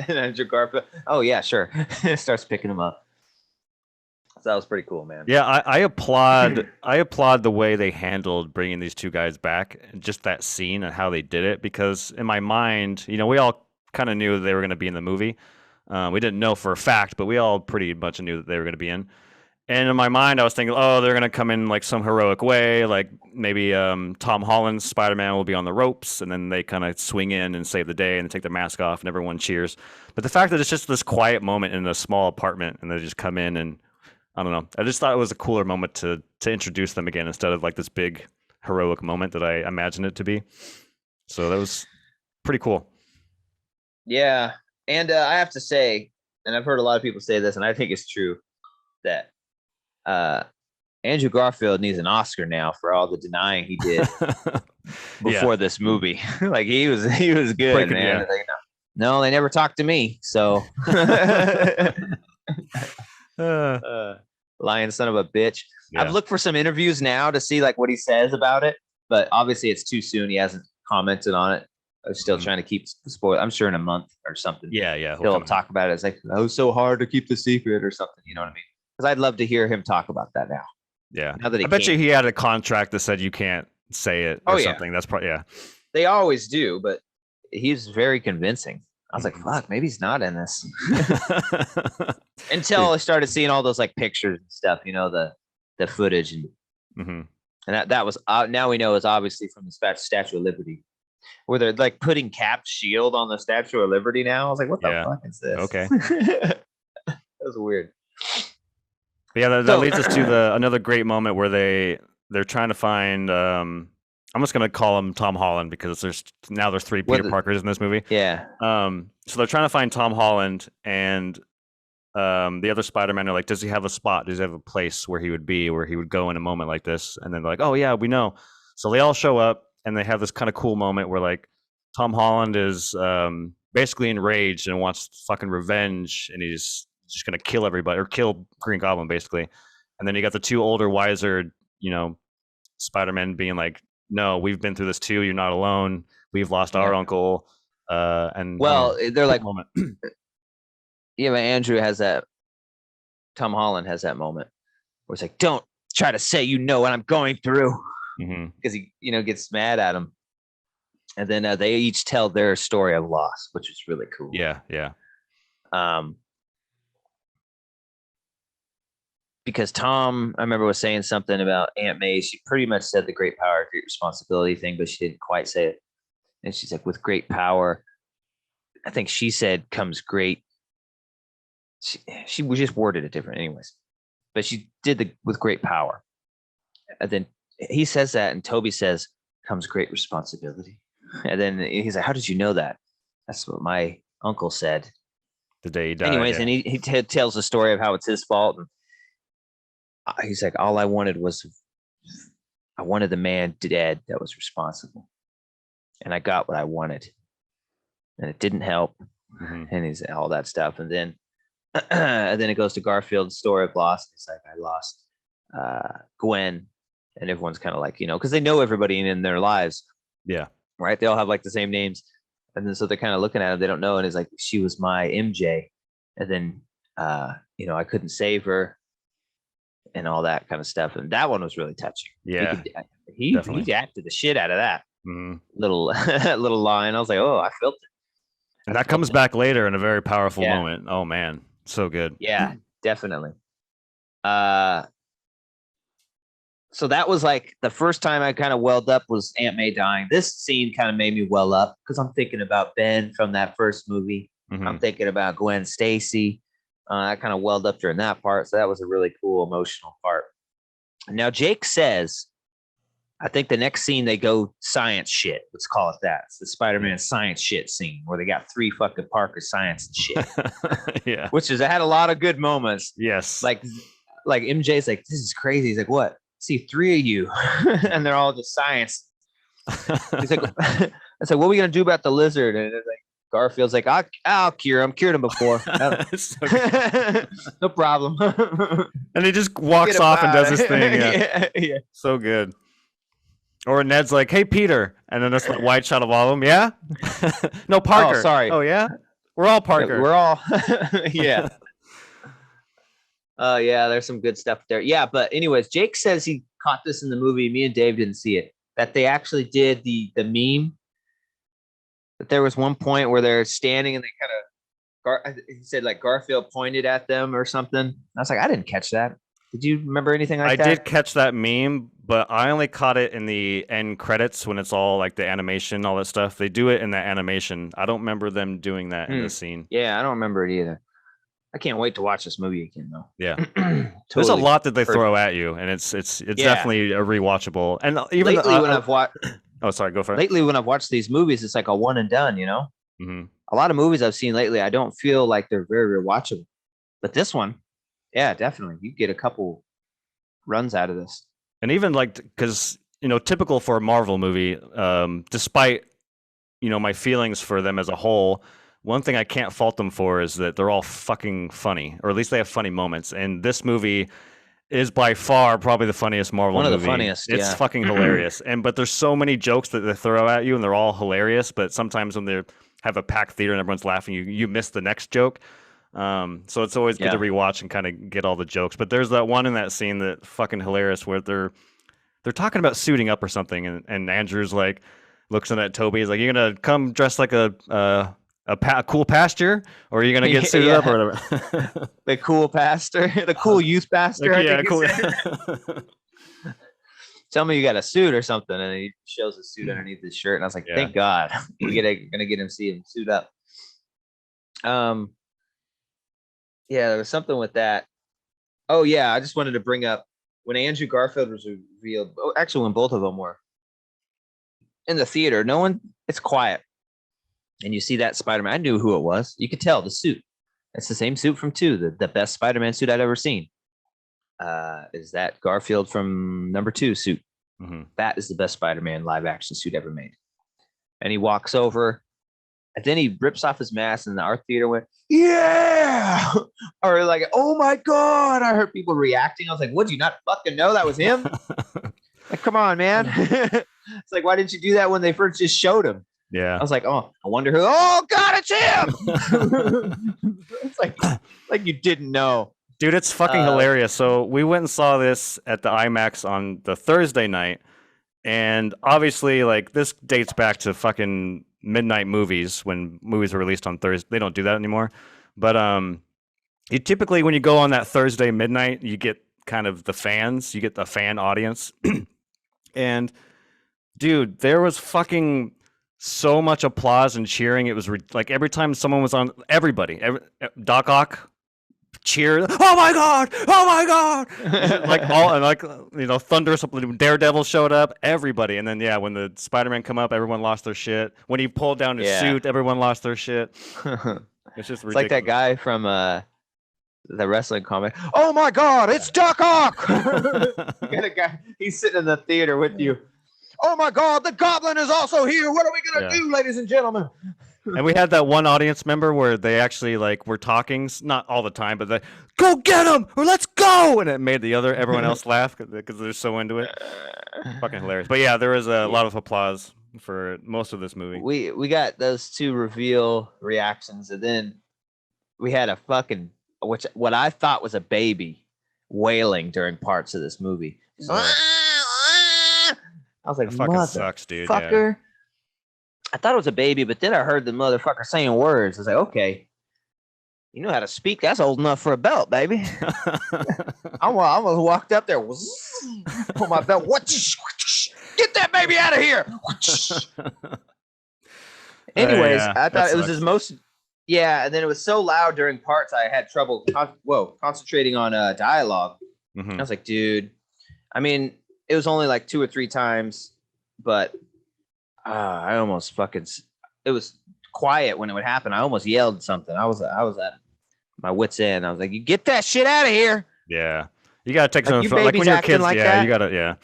And Andrew Garfield, "Oh yeah, sure." Starts picking them up. So that was pretty cool, man. Yeah, I applaud the way they handled bringing these two guys back, and just that scene and how they did it. Because in my mind, we all kind of knew they were going to be in the movie. We didn't know for a fact, but we all pretty much knew that they were going to be in. And in my mind, I was thinking, oh, they're going to come in like some heroic way, like maybe Tom Holland's Spider-Man will be on the ropes, and then they kind of swing in and save the day and take their mask off, and everyone cheers. But the fact that it's just this quiet moment in a small apartment, and they just come in and I don't know. I just thought it was a cooler moment to introduce them again instead of like this big heroic moment that I imagined it to be. So that was pretty cool. Yeah. And I have to say, and I've heard a lot of people say this, and I think it's true, that Andrew Garfield needs an Oscar now for all the denying he did before this movie. Like he was good, man. Like, no, they never talked to me. So lying son of a bitch. Yeah. I've looked for some interviews now to see like what he says about it, but obviously it's too soon. He hasn't commented on it. I'm still trying to keep spoil. I'm sure in a month or something. Yeah. He'll talk about it. It's like, oh, so hard to keep the secret or something. You know what I mean? Because I'd love to hear him talk about that now. Yeah. Now that I bet you he had a contract that said you can't say it or something. That's probably They always do, but he's very convincing. I was like, fuck, maybe he's not in this. Until I started seeing all those like pictures and stuff, the footage and that was now we know is obviously from the Statue of Liberty, where they're like putting Cap's shield on the Statue of Liberty now. I was like, what the fuck is this? Okay. That was weird. But yeah, that leads us to another great moment where they're trying to find I'm just gonna call him Tom Holland because there's 3 Peter Parkers in this movie. Yeah. So they're trying to find Tom Holland, and the other Spider-Man are like, does he have a spot? Does he have a place where he would be, where he would go in a moment like this? And then they're like, oh yeah, we know. So they all show up, and they have this kind of cool moment where like Tom Holland is basically enraged and wants fucking revenge, and he's just gonna kill everybody or kill Green Goblin basically. And then you got the 2 older, wiser, Spider-Man being like, no, we've been through this too. You're not alone. We've lost our uncle. And they're like, moment. Yeah, but Andrew has that. Tom Holland has that moment where it's like, don't try to say what I'm going through, because he gets mad at him, and then they each tell their story of loss, which is really cool. Yeah. Because Tom, I remember, was saying something about Aunt May. She pretty much said the great power, great responsibility thing, but she didn't quite say it. And she's like, with great power, I think she said comes great. She just worded it different anyways, but she did with great power. And then he says that, and Toby says comes great responsibility. And then he's like, how did you know that? That's what my uncle said the day he died. Anyways, and he tells the story of how it's his fault. And he's like, all I wanted the man dead that was responsible, and I got what I wanted, and it didn't help. And he's all that stuff. And then it goes to Garfield's story of loss. It's like, I lost Gwen, and everyone's kind of like, because they know everybody in their lives. Yeah. Right. They all have like the same names. And then so they're kind of looking at him. They don't know. And it's like, she was my MJ. And then, I couldn't save her and all that kind of stuff. And that one was really touching. Yeah. He acted the shit out of that little line. I was like, oh, I felt it. And that comes back later in a very powerful moment. Oh man, so good. Yeah, definitely. So that was like the first time I kind of welled up was Aunt May dying. This scene kind of made me well up because I'm thinking about Ben from that first movie. I'm thinking about Gwen Stacy. I kind of welled up during that part. So that was a really cool emotional part. Now Jake says, I think the next scene they go science shit. Let's call it that. It's the Spider-Man science shit scene where they got 3 fucking Parker science and shit. Yeah. Which is, it had a lot of good moments. Yes. Like MJ's like, this is crazy. He's like, what? See 3 of you. And they're all just science. He's like, I said, what are we going to do about the lizard? And it's like, Garfield's like, I'll cure him. Cured him before. No problem. And he just walks off and does his thing. Yeah. So good. Or Ned's like, hey, Peter. And then there's like wide shot of all of them. Yeah? No, Parker. Oh, sorry. Oh, yeah? We're all Parker. We're all, yeah. Yeah, there's some good stuff there. Yeah, but anyways, Jake says he caught this in the movie. Me and Dave didn't see it. That they actually did the meme. That there was one point where they're standing and they kind of, he said like Garfield pointed at them or something. I was like, I didn't catch that. Did you remember anything like I that? did catch that meme, but I only caught it in the end credits when it's all like the animation, all that stuff. They do it in that animation. I don't remember them doing that in the scene. Yeah, I don't remember it either. I can't wait to watch this movie again, though. Yeah, totally there's a lot that they perfect. throw at you, and it's definitely a rewatchable. And even lately when I've watched, oh, sorry, go for it. Lately when I've watched these movies, it's like a one and done. You know, Mm-hmm. a lot of movies I've seen lately, I don't feel like they're very rewatchable. But this one, yeah, definitely, you get a couple runs out of this. And even like, because typical for a Marvel movie, despite my feelings for them as a whole, one thing I can't fault them for is that they're all fucking funny, or at least they have funny moments. And this movie is by far probably the funniest Marvel movie. One of the funniest. It's fucking hilarious. But there's so many jokes that they throw at you, and they're all hilarious. But sometimes when they have a packed theater and everyone's laughing, you miss the next joke. So it's always good to rewatch and kind of get all the jokes. But there's that one in that scene that fucking hilarious where they're talking about suiting up or something, and Andrew's like looks at Toby. He's like, "You're gonna come dressed like a cool pastor, or are you gonna get suited up or whatever?" The cool pastor, the cool youth pastor. Like, cool. Tell me you got a suit or something, and he shows a suit underneath his shirt, and I was like, "Thank God, we're gonna get him see him suit up." Yeah, there was something with that. Oh yeah, I just wanted to bring up when Andrew Garfield was revealed. Oh, actually, when both of them were in the theater, it's quiet. And you see that Spider-Man. I knew who it was. You could tell the suit. It's the same suit from 2, the best Spider-Man suit I'd ever seen. Is that Garfield from number 2 suit. Mm-hmm. That is the best Spider-Man live action suit ever made. And he walks over, and then he rips off his mask, and our theater went, yeah! Or like, oh my God. I heard people reacting. I was like, what, do you not fucking know that was him? Like, come on, man. It's like, why didn't you do that when they first just showed him? Yeah. I was like, oh, I wonder who. Oh God, it's him. It's like you didn't know. Dude, it's fucking hilarious. So we went and saw this at the IMAX on the Thursday night. And obviously, like, this dates back to fucking midnight movies when movies were released on Thursday. They don't do that anymore. But you typically, when you go on that Thursday midnight, you get kind of the fans. You get the fan audience. And, dude, there was fucking so much applause and cheering. It was like every time someone was on, Doc Ock cheered, oh my God, like all, and like, thunderous, Daredevil showed up, everybody. And then when the Spider-Man come up, everyone lost their shit. When he pulled down his suit, everyone lost their shit. It's just ridiculous. It's like that guy from the wrestling comic. Oh my God, it's Doc Ock. You got a guy, he's sitting in the theater with you. Oh my God, the Goblin is also here. What are we gonna do, ladies and gentlemen? And we had that one audience member where they actually were talking, not all the time, but they go get him or let's go, and it made everyone else laugh because they're so into it. Fucking hilarious. But yeah, there was a lot of applause for most of this movie. We got those 2 reveal reactions, and then we had a fucking what I thought was a baby wailing during parts of this movie. I was like, that fucking sucks, dude. Fucker. Yeah. I thought it was a baby, but then I heard the motherfucker saying words. I was like, okay, you know how to speak. That's old enough for a belt, baby. I almost walked up there, pull my belt. Get that baby out of here. Anyways, I thought it was his most. Yeah, and then it was so loud during parts, I had trouble concentrating on dialogue. Mm-hmm. I was like, dude, I mean, it was only like 2 or 3 times, but I almost it was quiet when it would happen. I almost yelled something. I was at my wit's end. I was like, you get that shit out of here. Yeah. You got to take some, like when you're kids. You got to,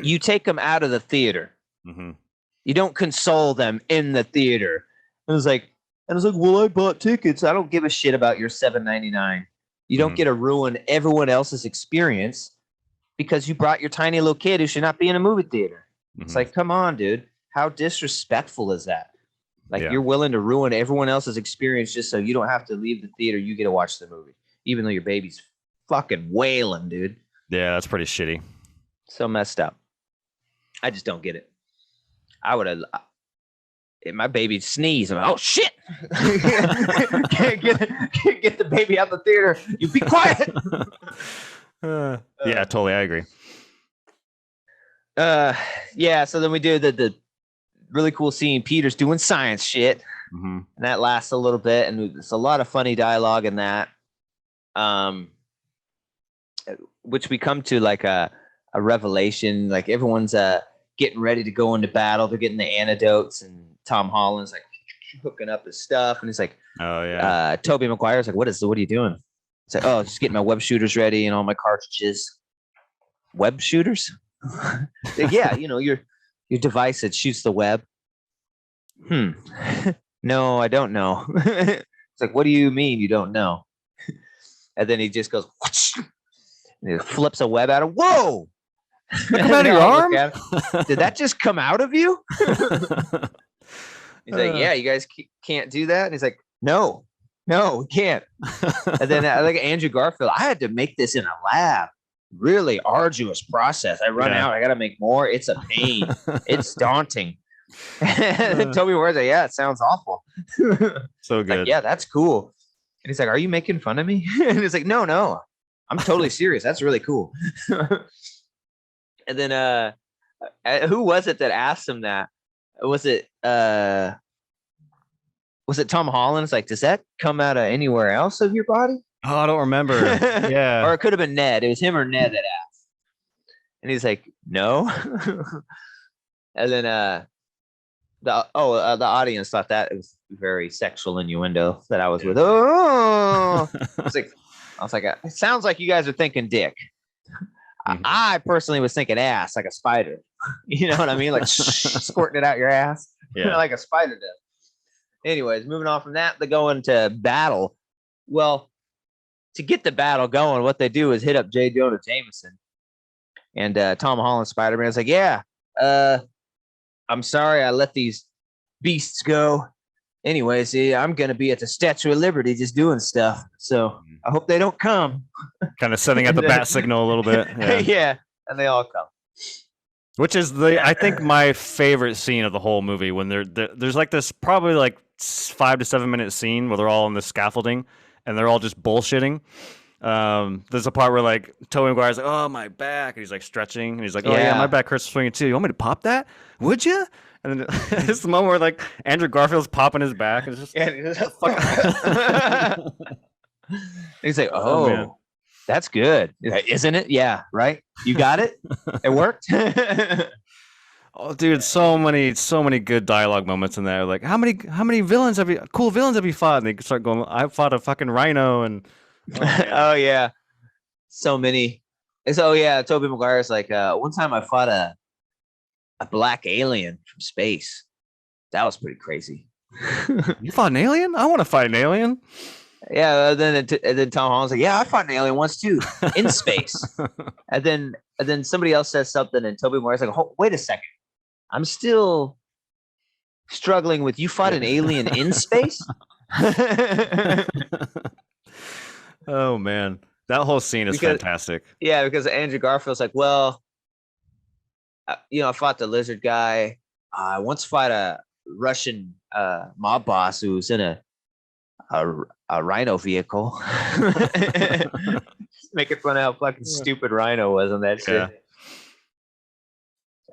You take them out of the theater. Mm-hmm. You don't console them in the theater. I was like, well, I bought tickets. I don't give a shit about your $7.99. You don't get to ruin everyone else's experience because you brought your tiny little kid who should not be in a movie theater. Mm-hmm. It's like, come on, dude. How disrespectful is that? Like, you're willing to ruin everyone else's experience just so you don't have to leave the theater. You get to watch the movie, even though your baby's fucking wailing, dude. Yeah, that's pretty shitty. So messed up. I just don't get it. I would have. My baby sneezed. I'm like, oh shit! can't get the baby out the theater. You be quiet. Yeah, totally. I agree. Yeah. So then we do the really cool scene. Peter's doing science shit, Mm-hmm. and that lasts a little bit, and it's a lot of funny dialogue in that. Which we come to like a revelation. Like everyone's getting ready to go into battle. They're getting the antidotes, and Tom Holland's like hooking up his stuff, and he's like, "Oh yeah." Tobey Maguire's like, "What are you doing?" It's like, "Oh, just getting my web shooters ready and all my cartridges." Web shooters? Like, yeah, your device that shoots the web. No, I don't know. It's like, what do you mean you don't know? And then he just goes, and he flips a web at him. Whoa! Come out of your arm? Did that just come out of you? He's like, yeah, you guys can't do that. And he's like, no, we can't. And then like Andrew Garfield, I had to make this in a lab. Really arduous process. I run out. I got to make more. It's a pain. It's daunting. And then Tobey Maguire's like, yeah, it sounds awful. So good. Like, yeah, that's cool. And he's like, are you making fun of me? And he's like, no, I'm totally serious. That's really cool. And then who was it that asked him that? Was it Tom Holland? It's like, does that come out of anywhere else of your body? Oh, I don't remember. Yeah. Or it could have been Ned. It was him or Ned that asked. And he's like, no. And then the audience thought that it was very sexual innuendo that I was with. Oh, I was like, it sounds like you guys are thinking dick. Mm-hmm. I personally was thinking ass, like a spider. You know what I mean? Like squirting it out your ass, like a spider does. Anyways, moving on from that, they go into battle. Well, to get the battle going, what they do is hit up J. Jonah Jameson. And Tom Holland Spider-Man is like, yeah, I'm sorry I let these beasts go. Anyways, I'm going to be at the Statue of Liberty just doing stuff. So I hope they don't come. Kind of setting up the bat signal a little bit. Yeah, and they all come. Which is I think my favorite scene of the whole movie, when there's like this probably like 5 to 7 minute scene where they're all on the scaffolding and they're all just bullshitting. There's a part where like Tobey Maguire's like, oh, my back, and he's like stretching, and he's like, oh yeah, my back hurts swinging too. You want me to pop that? Would you? And then it's the moment where like Andrew Garfield's popping his back, and it's just he's like, oh that's good. Like, isn't it? Yeah, right. You got it. It worked. Oh, dude, so many good dialogue moments in there. Like, how many cool villains have you fought? And they start going, I fought a fucking rhino, and oh yeah, so many. So yeah, Tobey Maguire's like, one time I fought a black alien from space. That was pretty crazy. You fought an alien? I want to fight an alien. Yeah, and then Tom Holland's like, yeah, I fought an alien once too, in space. and then somebody else says something, and Tobey Maguire's like, oh, wait a second, I'm still struggling with you fought an alien in space. Oh man, that whole scene is fantastic. Yeah, because Andrew Garfield's like, well, I fought the lizard guy. I once fought a Russian mob boss who was in a rhino vehicle. Making fun of how fucking stupid Rhino was on that shit.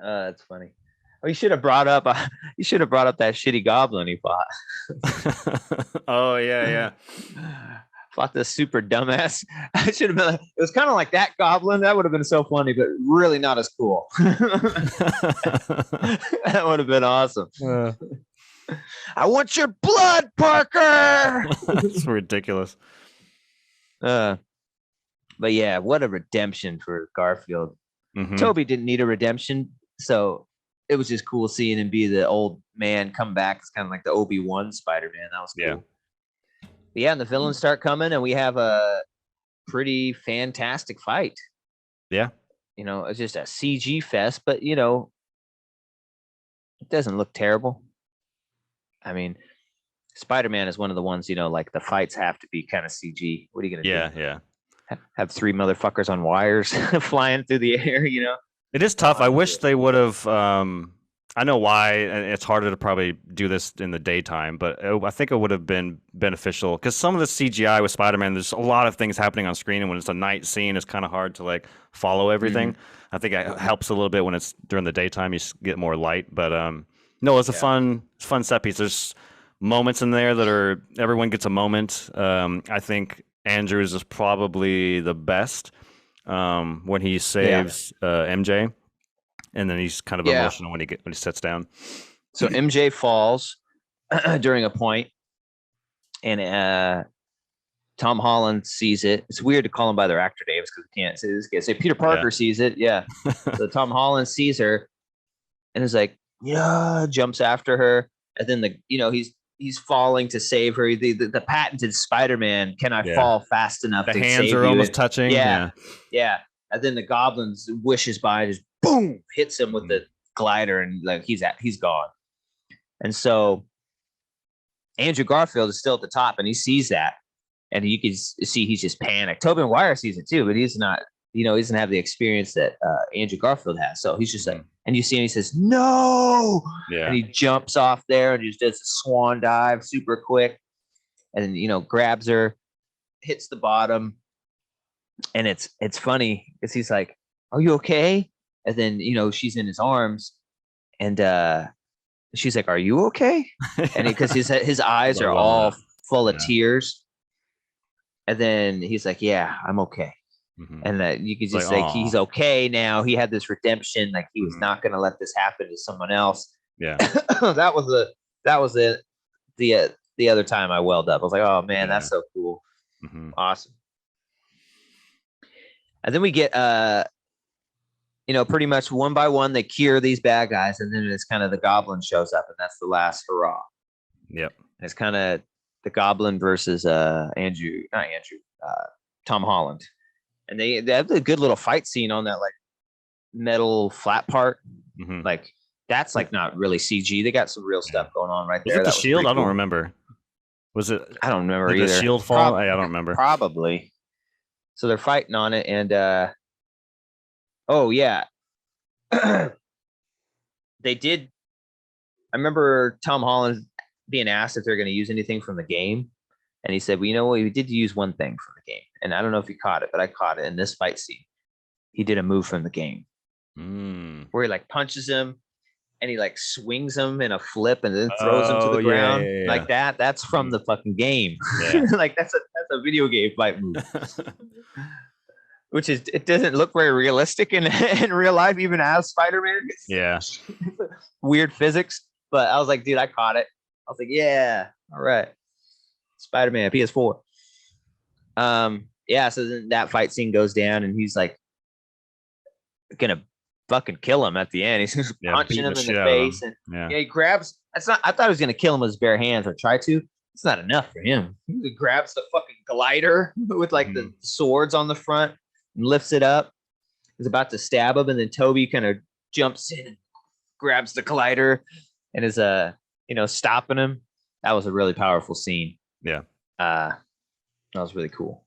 That's funny. Oh, you should have brought up that shitty goblin he fought. Oh yeah. Fought this super dumbass. I should have been like, it was kind of like that goblin. That would have been so funny, but really not as cool. That would have been awesome. I want your blood, Parker. That's ridiculous. But yeah, what a redemption for Garfield. Mm-hmm. Tobey didn't need a redemption, so it was just cool seeing him be the old man come back. It's kind of like the Obi-Wan Spider-Man. That was cool. Yeah. But yeah, and the villains start coming, and we have a pretty fantastic fight. Yeah. It's just a CG fest, but it doesn't look terrible. I mean, Spider-Man is one of the ones, like the fights have to be kind of CG. What are you going to do? Yeah. have three motherfuckers on wires flying through the air, It is tough. I wish they would have. I know why, and it's harder to probably do this in the daytime, but I think it would have been beneficial because some of the CGI with Spider-Man, there's a lot of things happening on screen, and when it's a night scene, it's kind of hard to like follow everything. I think it helps a little bit when it's during the daytime, you get more light. But no, it's a fun set piece. There's moments in there that are everyone gets a moment. I think Andrews is probably the best when he saves MJ. And then he's kind of emotional when he sits down. So MJ falls during a point, and Tom Holland sees it. It's weird to call them by their actor names because we can't say this guy. Say Peter Parker sees it. Yeah. So Tom Holland sees her, and is like, jumps after her, and then he's falling to save her. The patented Spider-Man cannot fall fast enough. The to hands save are you. almost touching. Yeah. And then the goblin wishes by, just boom, hits him with the glider, and like he's gone. And so Andrew Garfield is still at the top, and he sees that, and you can see he's just panicked. Tobey Maguire sees it too, but he's not, he doesn't have the experience that Andrew Garfield has. So he's just like, and you see him, he says, no, and he jumps off there and just does a swan dive super quick, and grabs her, hits the bottom, and it's funny because he's like, are you okay? And then she's in his arms, and she's like, are you okay? And because his eyes are all full of tears, and then he's like, yeah, I'm okay. And you could just like he's okay now. He had this redemption, like he was not going to let this happen to someone else. that was the other time I welled up. I was like, oh man, that's so cool. Awesome. And then we get pretty much one by one they cure these bad guys, and then it's kind of the Goblin shows up, and that's the last hurrah. And it's kind of the Goblin versus Tom Holland. And they have a good little fight scene on that like metal flat part. Like that's like not really CG. They got some real stuff going on right there. Was it the shield? I don't remember. Was it? I don't remember either. The shield fall? I don't remember. Probably. So they're fighting on it, and they did. I remember Tom Holland being asked if they're going to use anything from the game, and he said, well, you know what, we did use one thing from the game, and I don't know if you caught it, but I caught it in this fight scene. He did a move from the game where he like punches him, and he like swings him in a flip and then throws him to the ground like that. That's from the fucking game. Like that's a video game fight move. Which is, it doesn't look very realistic in real life, even as Spider-Man. Weird physics. But I was like, dude, I caught it. I was like, yeah, all right. Spider-Man, PS4. So then that fight scene goes down, and he's like gonna fucking kill him at the end. He's just punching him in the face. And he grabs, I thought he was gonna kill him with his bare hands or try to. It's not enough for him. He grabs the fucking glider with like the swords on the front and lifts it up. He's about to stab him, and then Toby kind of jumps in and grabs the glider and is stopping him. That was a really powerful scene. That was really cool.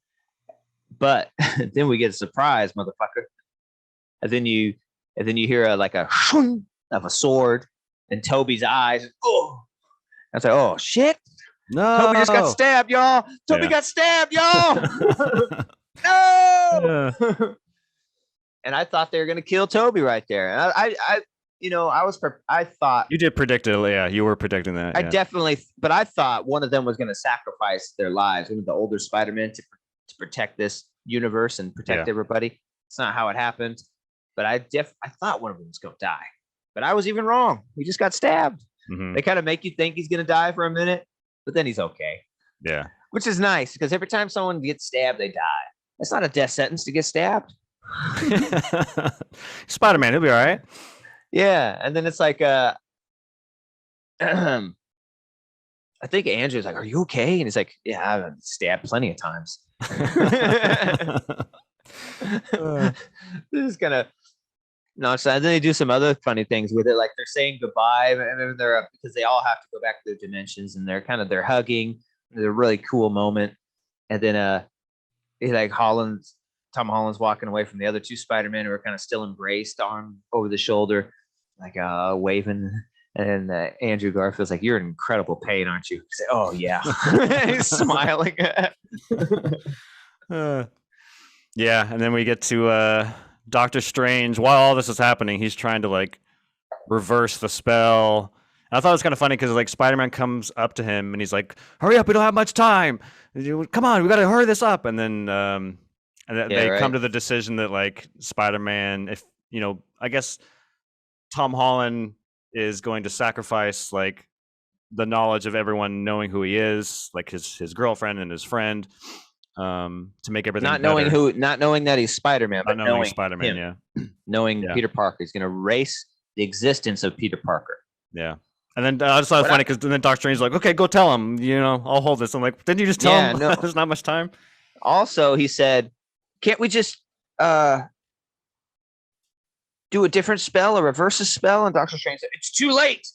But then we get a surprise, motherfucker. And then you hear a shung of a sword, and Toby's eyes. Oh, I was like, oh shit! No, Toby just got stabbed, y'all. Toby got stabbed, y'all. No. And I thought they were gonna kill Toby right there. And I thought you did predict it. Yeah, you were predicting that. I definitely, but I thought one of them was gonna sacrifice their lives, one of the older Spider-Men, to protect this universe and protect everybody. It's not how it happened, but I thought one of them was gonna die. But I was even wrong. He just got stabbed. They kind of make you think he's gonna die for a minute, but then he's okay. Yeah, which is nice because every time someone gets stabbed, they die. It's not a death sentence to get stabbed. Spider-Man, he'll be all right. Yeah, and then it's like, I think Andrew's like, "Are you okay?" And he's like, "Yeah, I've been stabbed plenty of times." This is kind of nonsense. And then they do some other funny things with it, like they're saying goodbye, and they're because they all have to go back to their dimensions, and they're hugging. It's a really cool moment, and then Tom Holland's walking away from the other two Spider-Men who are kind of still embraced, arm over the shoulder, like waving. And Andrew Garfield's like, "You're in incredible pain, aren't you?" He's like, "Oh yeah." He's smiling. Yeah, and then we get to Doctor Strange. While all this is happening, he's trying to like reverse the spell. And I thought it was kind of funny because like Spider-Man comes up to him and he's like, "Hurry up, we don't have much time. Come on, we got to hurry this up." And then they come to the decision that like Spider-Man, if I guess Tom Holland is going to sacrifice like the knowledge of everyone knowing who he is, like his girlfriend and his friend, to make everything not better. not knowing that he's Spider-Man, but knowing Spider-Man, him, knowing Peter Parker. He's going to erase the existence of Peter Parker. Yeah. And then I just thought it was funny because then Doctor Strange's like, "Okay, go tell him, I'll hold this." I'm like, didn't you just tell him? No. There's not much time. Also, he said, "Can't we just do a different spell or reverse a spell?" And Doctor Strange said, "It's too late."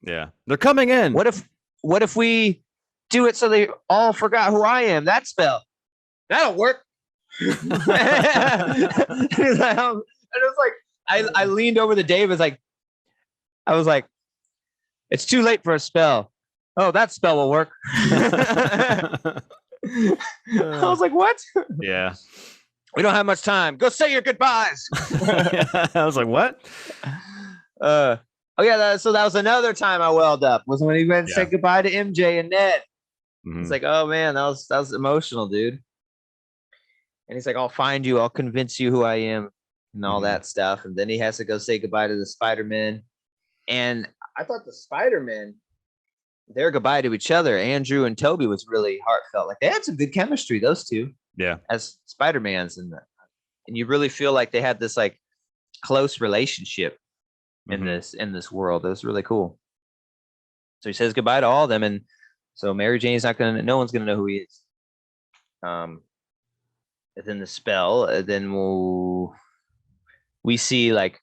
Yeah. They're coming in. What if we do it so they all forgot who I am? That spell. That'll work. And it was like, I leaned over to Dave. I was like, "It's too late for a spell." "Oh, that spell will work." I was like, "What?" Yeah. "We don't have much time. Go say your goodbyes." I was like, "What?" Oh yeah, so that was another time I welled up. Was when he went and said goodbye to MJ and Ned. Mm-hmm. It's like, oh man, that was emotional, dude. And he's like, "I'll find you. I'll convince you who I am," and all that stuff. And then he has to go say goodbye to the Spider-Men. And I thought the Spider-Men, their goodbye to each other, Andrew and Toby, was really heartfelt. Like they had some good chemistry, those two. Yeah. As Spider-Mans, and you really feel like they had this like close relationship in this world. It was really cool. So he says goodbye to all of them, and so Mary Jane's no one's gonna know who he is. And then the spell, then we see like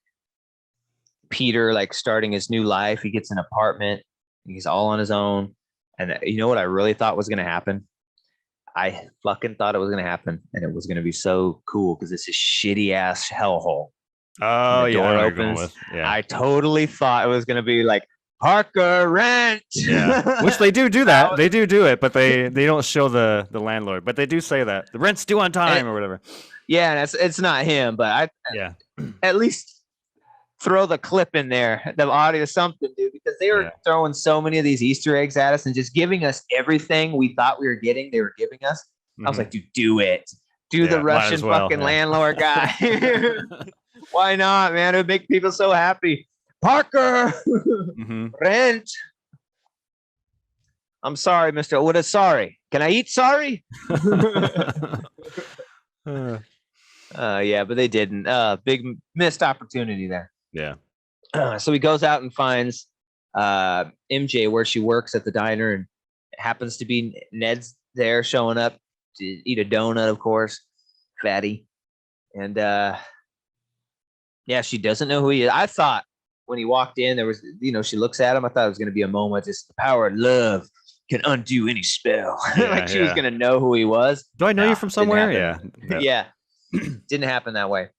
Peter like starting his new life. He gets an apartment. He's all on his own. And you know what I really thought was gonna happen? I fucking thought it was gonna happen, and it was gonna be so cool because it's a shitty ass hellhole. Oh yeah, door opens. Yeah. I totally thought it was gonna be like Parker rent. Yeah, which they do that. They do it, but they don't show the landlord. But they do say that the rent's due on time or whatever. Yeah, and it's not him, but at least throw the clip in there, the audio, something, dude, because they were throwing so many of these Easter eggs at us and just giving us everything we thought we were getting. They were giving us. I was like, dude, do it. Do the Russian fucking landlord guy. Why not, man? It would make people so happy. Parker, rent. I'm sorry, Mr. What is sorry? Can I eat sorry? Yeah, but they didn't. Big missed opportunity there. Yeah. So he goes out and finds MJ where she works at the diner, and it happens to be Ned's there showing up to eat a donut, of course. Fatty. And she doesn't know who he is. I thought when he walked in, there was, she looks at him. I thought it was going to be a moment. Just the power of love can undo any spell. Like she was going to know who he was. Do I know you from somewhere? Yeah. Didn't happen that way.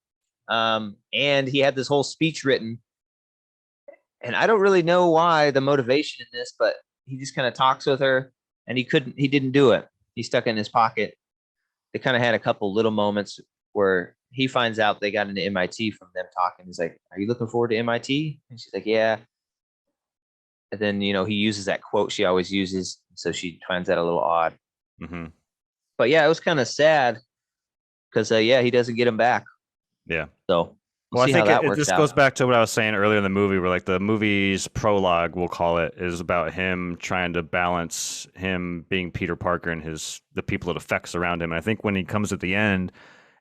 And he had this whole speech written. And I don't really know why the motivation in this, but he just kind of talks with her, and he didn't do it. He stuck it in his pocket. They kind of had a couple little moments where he finds out they got into MIT from them talking. He's like, "Are you looking forward to MIT?" And she's like, "Yeah." And then, he uses that quote she always uses. So she finds that a little odd. Mm-hmm. But yeah, it was kind of sad because, he doesn't get him back. Yeah. So well, I think this goes back to what I was saying earlier in the movie, where like the movie's prologue, we'll call it, is about him trying to balance him being Peter Parker and the people it affects around him. And I think when he comes at the end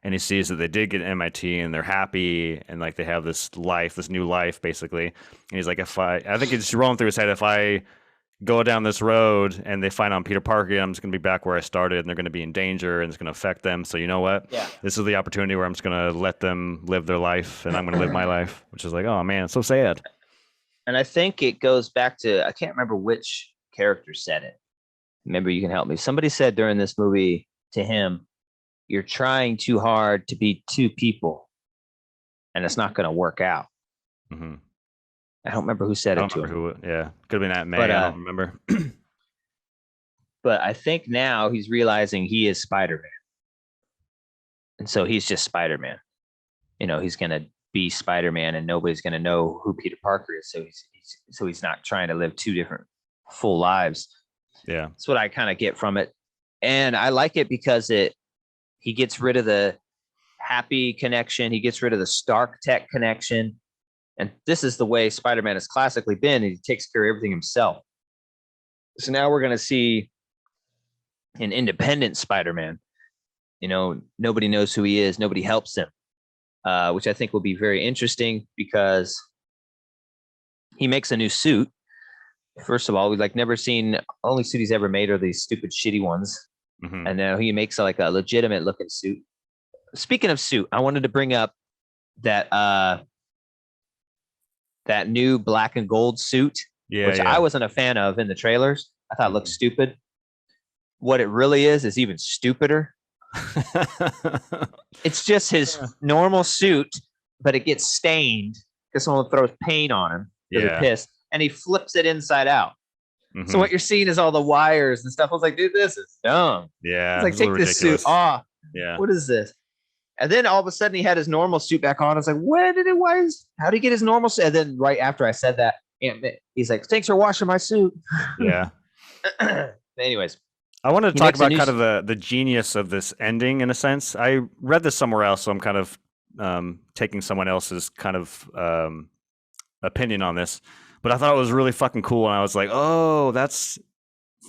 and he sees that they did get MIT and they're happy and like they have this new life, basically, and he's like, I think it's rolling through his head, if I go down this road and they find out Peter Parker, I'm just going to be back where I started, and they're going to be in danger, and it's going to affect them. So you know what? Yeah. This is the opportunity where I'm just going to let them live their life, and I'm going to live my life, which is like, oh man, it's so sad. And I think it goes back to, I can't remember which character said it. Maybe you can help me. Somebody said during this movie to him, you're trying too hard to be two people, and it's not going to work out. Mm-hmm. I don't remember who said I it don't to remember him. who. Yeah, could have been Aunt May. But I don't remember. but I think now he's realizing he is Spider-Man, and so he's just Spider-Man. He's going to be Spider-Man, and nobody's going to know who Peter Parker is. So he's not trying to live two different full lives. Yeah, that's what I kind of get from it, and I like it because he gets rid of the Happy connection, he gets rid of the Stark Tech connection, and this is the way Spider-Man has classically been. And he takes care of everything himself. So now we're going to see an independent Spider-Man. Nobody knows who he is. Nobody helps him, which I think will be very interesting because he makes a new suit. First of all, we've never seen, only suit he's ever made are these stupid shitty ones. mm-hmm. And now he makes a legitimate looking suit. Speaking of suit, I wanted to bring up that that new black and gold suit, which I wasn't a fan of in the trailers. I thought it looked stupid. What it really is even stupider. It's just his normal suit, but it gets stained because someone throws paint on him because they're pissed, and he flips it inside out. Mm-hmm. So what you're seeing is all the wires and stuff. I was like, dude, this is dumb. Yeah. It's take this suit off. Yeah. What is this? And then all of a sudden he had his normal suit back on. I was like, how did he get his normal suit? And then right after I said that, he's like, thanks for washing my suit. Yeah. Anyways. I wanted to talk about kind of the genius of this ending in a sense. I read this somewhere else, so I'm kind of taking someone else's kind of opinion on this. But I thought it was really fucking cool, and I was like, oh, that's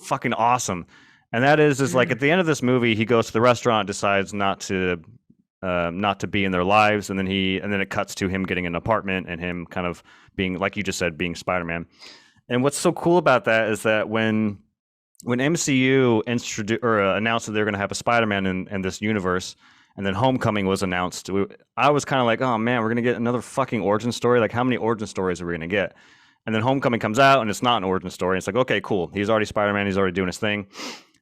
fucking awesome. And that is like at the end of this movie, he goes to the restaurant, decides not to be in their lives, and then it cuts to him getting an apartment and him kind of being, like you just said, being Spider-Man. And what's so cool about that is that when MCU announced that they're going to have a Spider-Man in this universe, and then Homecoming was announced, I was kind of like, oh man, we're going to get another fucking origin story. Like, how many origin stories are we going to get? And then Homecoming comes out, and it's not an origin story. It's like, okay, cool. He's already Spider-Man. He's already doing his thing.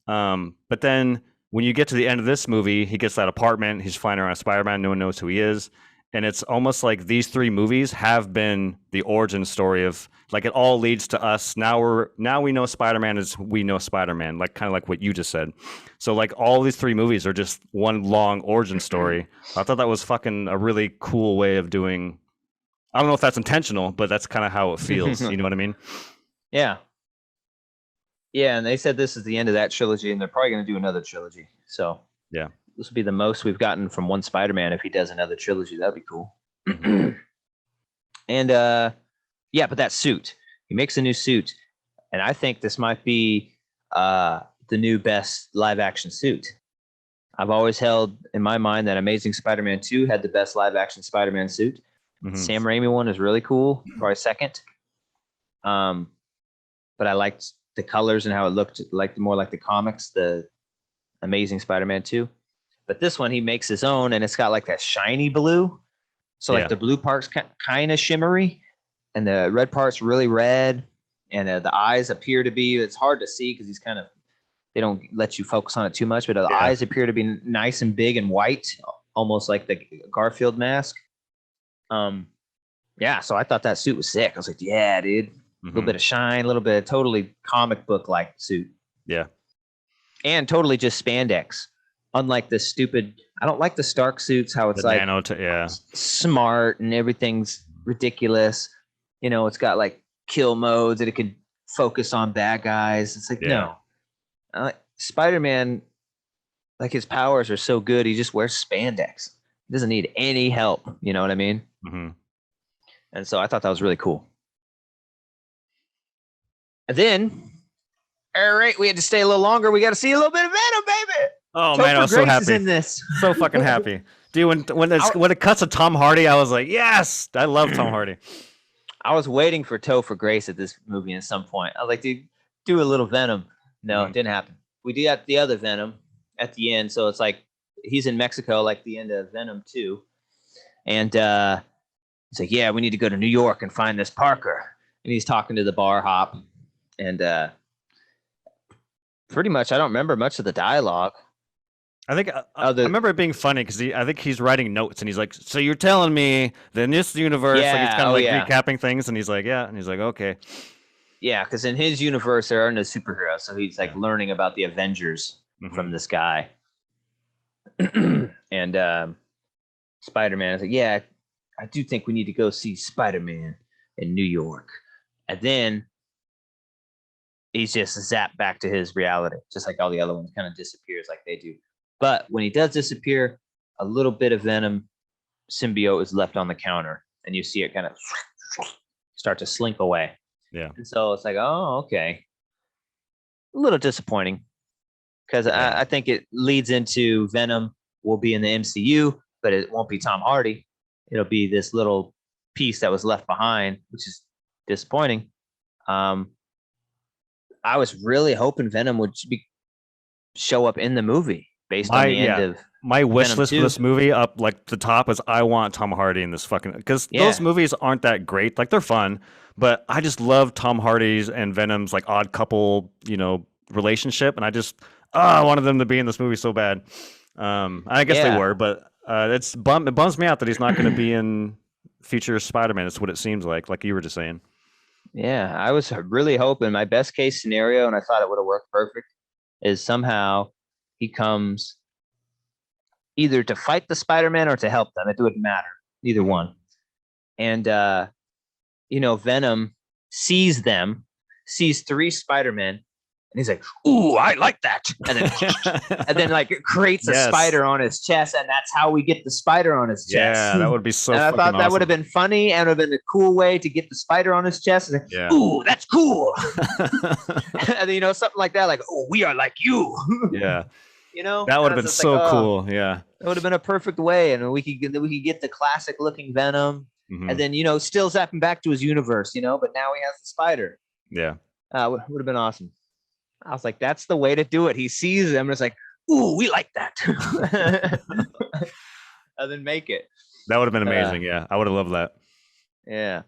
But then when you get to the end of this movie, he gets that apartment. He's flying around as Spider-Man. No one knows who he is. And it's almost like these three movies have been the origin story of, like, it all leads to us. Now we know Spider-Man as we know Spider-Man, like kind of like what you just said. So like all these three movies are just one long origin story. I thought that was fucking a really cool way of doing. I don't know if that's intentional, but that's kind of how it feels. You know what I mean? Yeah. Yeah, and they said this is the end of that trilogy, and they're probably going to do another trilogy. So yeah, this will be the most we've gotten from one Spider-Man. If he does another trilogy, that'd be cool. And but that suit, he makes a new suit, and I think this might be the new best live-action suit. I've always held in my mind that Amazing Spider-Man 2 had the best live-action Spider-Man suit. Mm-hmm. Sam Raimi one is really cool, probably second. But I liked the colors and how it looked more like the comics, the Amazing Spider-Man 2. But this one, he makes his own, and it's got like that shiny blue. So like the blue part's kind of shimmery, and the red part's really red, and the eyes appear to be, it's hard to see because they don't let you focus on it too much, but the eyes appear to be nice and big and white, almost like the Garfield mask. So I thought that suit was sick. I was like, yeah, dude. A little bit of shine, a little bit of totally comic book like suit. Yeah. And totally just spandex. Unlike the stupid, I don't like the Stark suits, how it's like smart and everything's ridiculous. It's got like kill modes that it could focus on bad guys. It's like, no. Spider-Man, like his powers are so good, he just wears spandex. He doesn't need any help. You know what I mean? Mm-hmm. And so I thought that was really cool. And then, all right, we had to stay a little longer. We got to see a little bit of Venom, baby. Oh, man, I was so happy. In this. So fucking happy. Dude, when it cuts to Tom Hardy, I was like, yes, I love Tom Hardy. I was waiting for Topher Grace at this movie at some point. I was like, dude, do a little Venom. No, it didn't happen. We did the other Venom at the end. So it's like he's in Mexico, like the end of Venom 2. And he's like, yeah, we need to go to New York and find this Parker. And he's talking to the bar hop. And pretty much, I don't remember much of the dialogue. I think I Oh, remember it being funny because I think he's writing notes and he's like, "So you're telling me that in this universe, like he's yeah, kind of oh like yeah, recapping things, and he's like, yeah, and he's like, okay, yeah. Because in his universe there are no superheroes, so he's like yeah, learning about the Avengers hmm from this guy. And Spider-Man is like, yeah, I do think we need to go see Spider-Man in New York. And then he's just zapped back to his reality, just like all the other ones kind of disappears like they do. But when he does disappear, a little bit of Venom symbiote is left on the counter, and you see it kind of start to slink away. yeah, And so it's like, oh, okay. A little disappointing because yeah, I think it leads into Venom will be in the MCU, but it won't be Tom Hardy. It'll be this little piece that was left behind, which is disappointing. Um, I was really hoping Venom would show up in the movie based on my the end yeah. of My wish Venom list for 2. this movie up like the top is I want Tom Hardy in this fucking because those Yeah. movies aren't that great. Like they're fun, but I just love Tom Hardy's and Venom's like odd couple, relationship, and I wanted them to be in this movie so bad. I guess they Yeah. were, but it bums me out that he's not going to be in future Spider-Man. That's what it seems like you were just saying. Yeah. I was really hoping my best case scenario, and I thought it would have worked perfect, is somehow he comes either to fight the Spider-Man or to help them. It wouldn't matter, either hmm one. And Venom sees them, sees three Spider-Men, and he's like, "Ooh, I like that," and then like it creates a Yes. spider on his chest, and that's how we get the spider on his chest. Yeah, that would be so And I fucking thought that would have awesome. been funny and would have been a cool way to get the spider on his chest. And like, Yeah. ooh, that's cool. And then, something like that, like, oh, we are like you. Yeah. And That would I have was been just like, so oh, cool. Yeah. it would have been a perfect way, and we could get the classic looking Venom, hmm and then still zapping back to his universe, but now he has the spider. Yeah. Would have been awesome. I was like, that's the way to do it. He sees them and it's like, ooh, we like that. And then make it. That would have been Uh, amazing. Yeah. I would have loved that. yeah.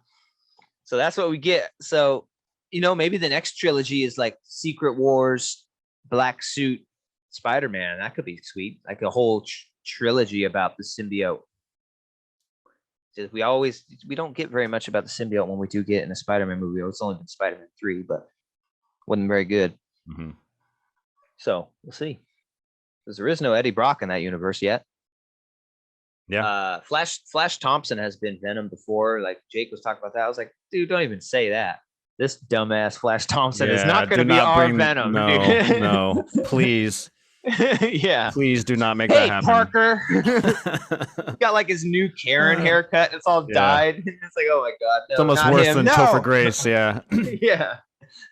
So that's what we get. So, maybe the next trilogy is like Secret Wars, Black Suit, Spider-Man. That could be sweet. Like a whole trilogy about the symbiote. We don't get very much about the symbiote when we do get in a Spider-Man movie. It's only been Spider-Man 3, but wasn't very good. hmm So we'll see. Because there is no Eddie Brock in that universe yet. Yeah. Flash Thompson has been Venom before. Like Jake was talking about that. I was like, dude, don't even say that. This dumbass Flash Thompson is Yeah. not going Do to be not our bring. Venom, No. dude. No. Please. Yeah. Please do not make that Hey, happen. Parker. Got like his new Karen haircut. It's all Yeah. dyed. It's like, oh my god, It's no, almost not worse him. than Topher No. Grace. Yeah. Yeah.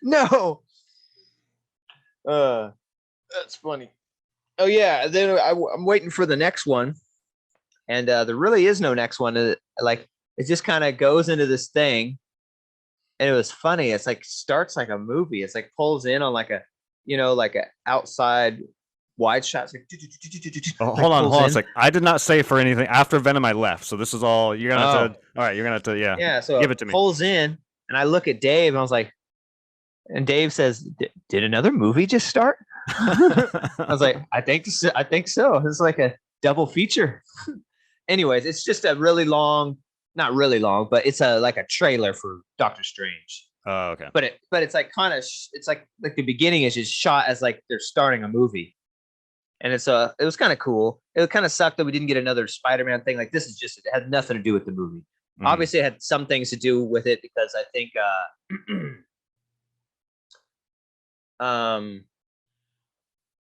No. That's funny. Oh yeah. Then I'm waiting for the next one, and there really is no next one. Like it just kind of goes into this thing, and it was funny. It's like starts like a movie. It's like pulls in on like a, like a outside wide shot. It's like, Oh, like hold on. pulls Hold on a in. sec. I did not say for anything after Venom. I left. So this is all you're gonna have Oh to. All right. You're gonna have to. Yeah. yeah. So Give it it to me. pulls in, and I look at Dave, and I was like, and Dave says, "Did another movie just start?" I was like, I think so. I think so. It's like a double feature. Anyways, it's just a really long, not really long, but it's like a trailer for Doctor Strange. Oh, okay. But it's like kind of it's like the beginning is just shot as like they're starting a movie, and it was kind of cool. It kind of sucked that we didn't get another Spider-Man thing. Like this is just it had nothing to do with the movie. Mhm. Obviously, it had some things to do with it because I think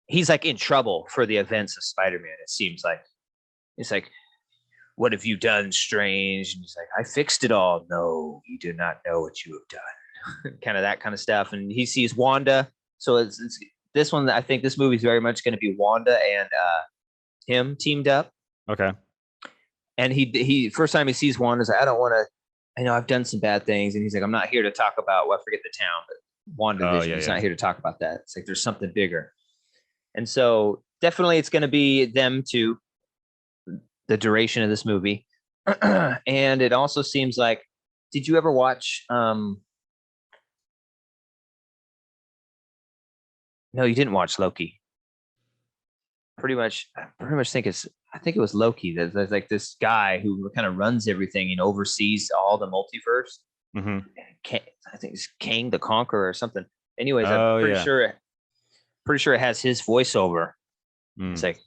he's like in trouble for the events of Spider-Man. It seems like it's like, what have you done, Strange? And he's like, I fixed it all. No, you do not know what you have done. Kind of that kind of stuff. And he sees Wanda. So it's this one. I think this movie is very much going to be Wanda and him teamed up. Okay. And he first time he sees Wanda, is like, I don't want to. I know I've done some bad things, and he's like, I'm not here to talk about. Well, I forget the town, but Oh WandaVision. yeah, He's yeah. not here to talk about that. It's like there's something bigger. And so definitely it's going to be them two, the duration of this movie. And it also seems like, did you ever watch no, you didn't watch Loki. pretty much think it's. I think it was Loki. There's like this guy who kind of runs everything and oversees all the multiverse. Hmm. I think it's Kang the Conqueror or something. Anyways, I'm Oh pretty yeah. sure. Pretty sure it has his voiceover. It's Mm. like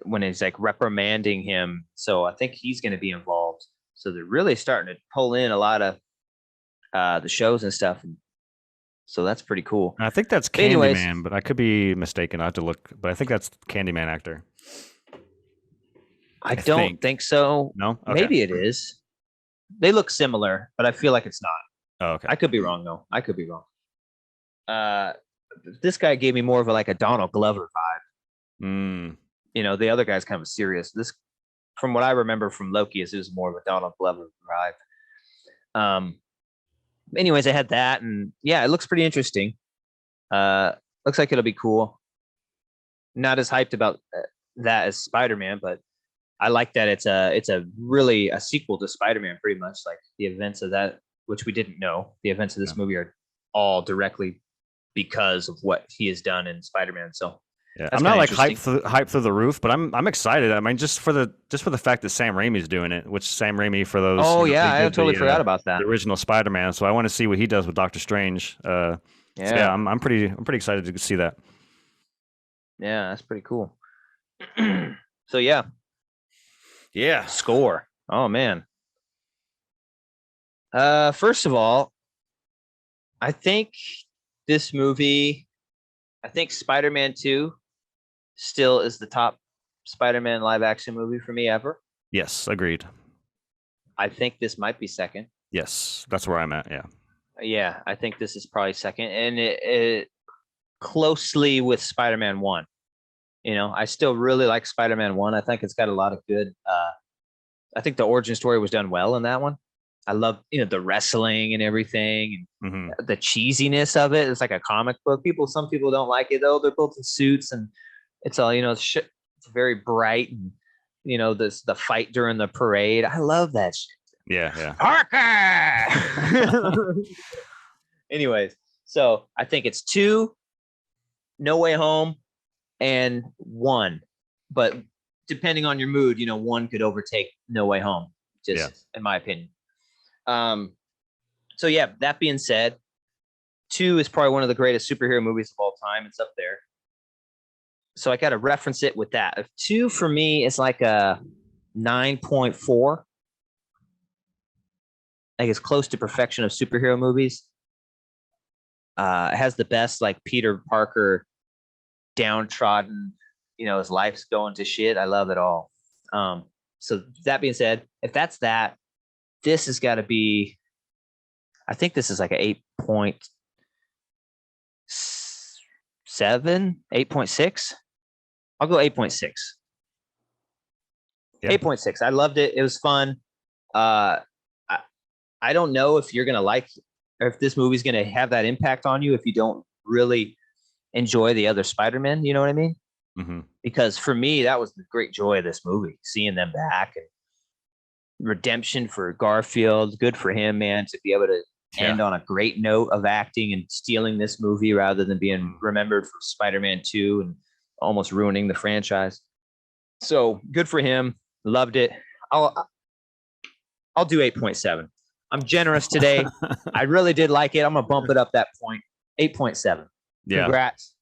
when he's like reprimanding him. So I think he's going to be involved. So they're really starting to pull in a lot of the shows and stuff. So that's pretty cool. I think that's But anyways, Candyman, but I could be mistaken. I have to look, but I think that's Candyman actor. I I don't think. think so. No? Okay. Maybe it is. They look similar, but I feel like it's not. Oh, okay. I could be wrong though. I could be wrong. Uh, this guy gave me more of like a Donald Glover vibe. Mm. The other guy's kind of serious. This, from what I remember from Loki, is it was more of a Donald Glover vibe. Anyways, I had that, and yeah, it looks pretty interesting. Looks like it'll be cool. Not as hyped about that as Spider-Man, but I like that it's a really a sequel to Spider-Man, pretty much. Like the events of that, which we didn't know, the events of this movie are all directly because of what he has done in Spider-Man. So Yeah, that's I'm not kinda like interesting. hyped through the roof, but I'm excited. I mean, just for the fact that Sam Raimi's doing it, which Sam Raimi for those, Oh he yeah, I did totally forgot about that. the original Spider-Man. So I want to see what he does with Doctor Strange. So yeah, Yeah, I'm pretty excited to see that. yeah, that's pretty cool. So yeah, Yeah. score. Oh man. First of all, I think this movie, I think Spider-Man 2 still is the top Spider-Man live action movie for me ever. Yes, agreed. I think this might be second. Yes, that's where I'm at. Yeah. Yeah, I think this is probably second, and it closely with Spider-Man 1. I still really like Spider-Man 1. I think it's got a lot of good I think the origin story was done well in that one. I love, the wrestling and everything Hmm. and the cheesiness of it. It's like a comic book. Some people don't like it though. They're both in suits and it's all, it's very bright and the fight during the parade. I love that shit. Yeah, yeah. Parker. Anyways, so I think it's 2, No Way Home, and 1. But depending on your mood, 1 could overtake No Way Home, just in my opinion. So yeah, that being said, 2 is probably one of the greatest superhero movies of all time. It's up there. So I got to reference it with that. If 2 for me is like a 9.4, like it's close to perfection of superhero movies. It has the best like Peter Parker downtrodden, his life's going to shit. I love it all. So that being said, if that's that, this has got to be, I think this is like a 8.7, 8.6. I'll go 8.6. Yeah. 8.6. I loved it. It was fun. I don't know if you're going to like, or if this movie's going to have that impact on you if you don't really enjoy the other Spider-Man, you know what I mean? Hmm. Because for me, that was the great joy of this movie, seeing them back and redemption for Garfield. Good for him, man, to be able to end on a great note of acting and stealing this movie rather than being remembered for Spider-Man 2 and almost ruining the franchise. So good for him. Loved it. I'll do 8.7. I'm generous today. I really did like it. I'm gonna bump it up that point. 8.7. Yeah. Congrats.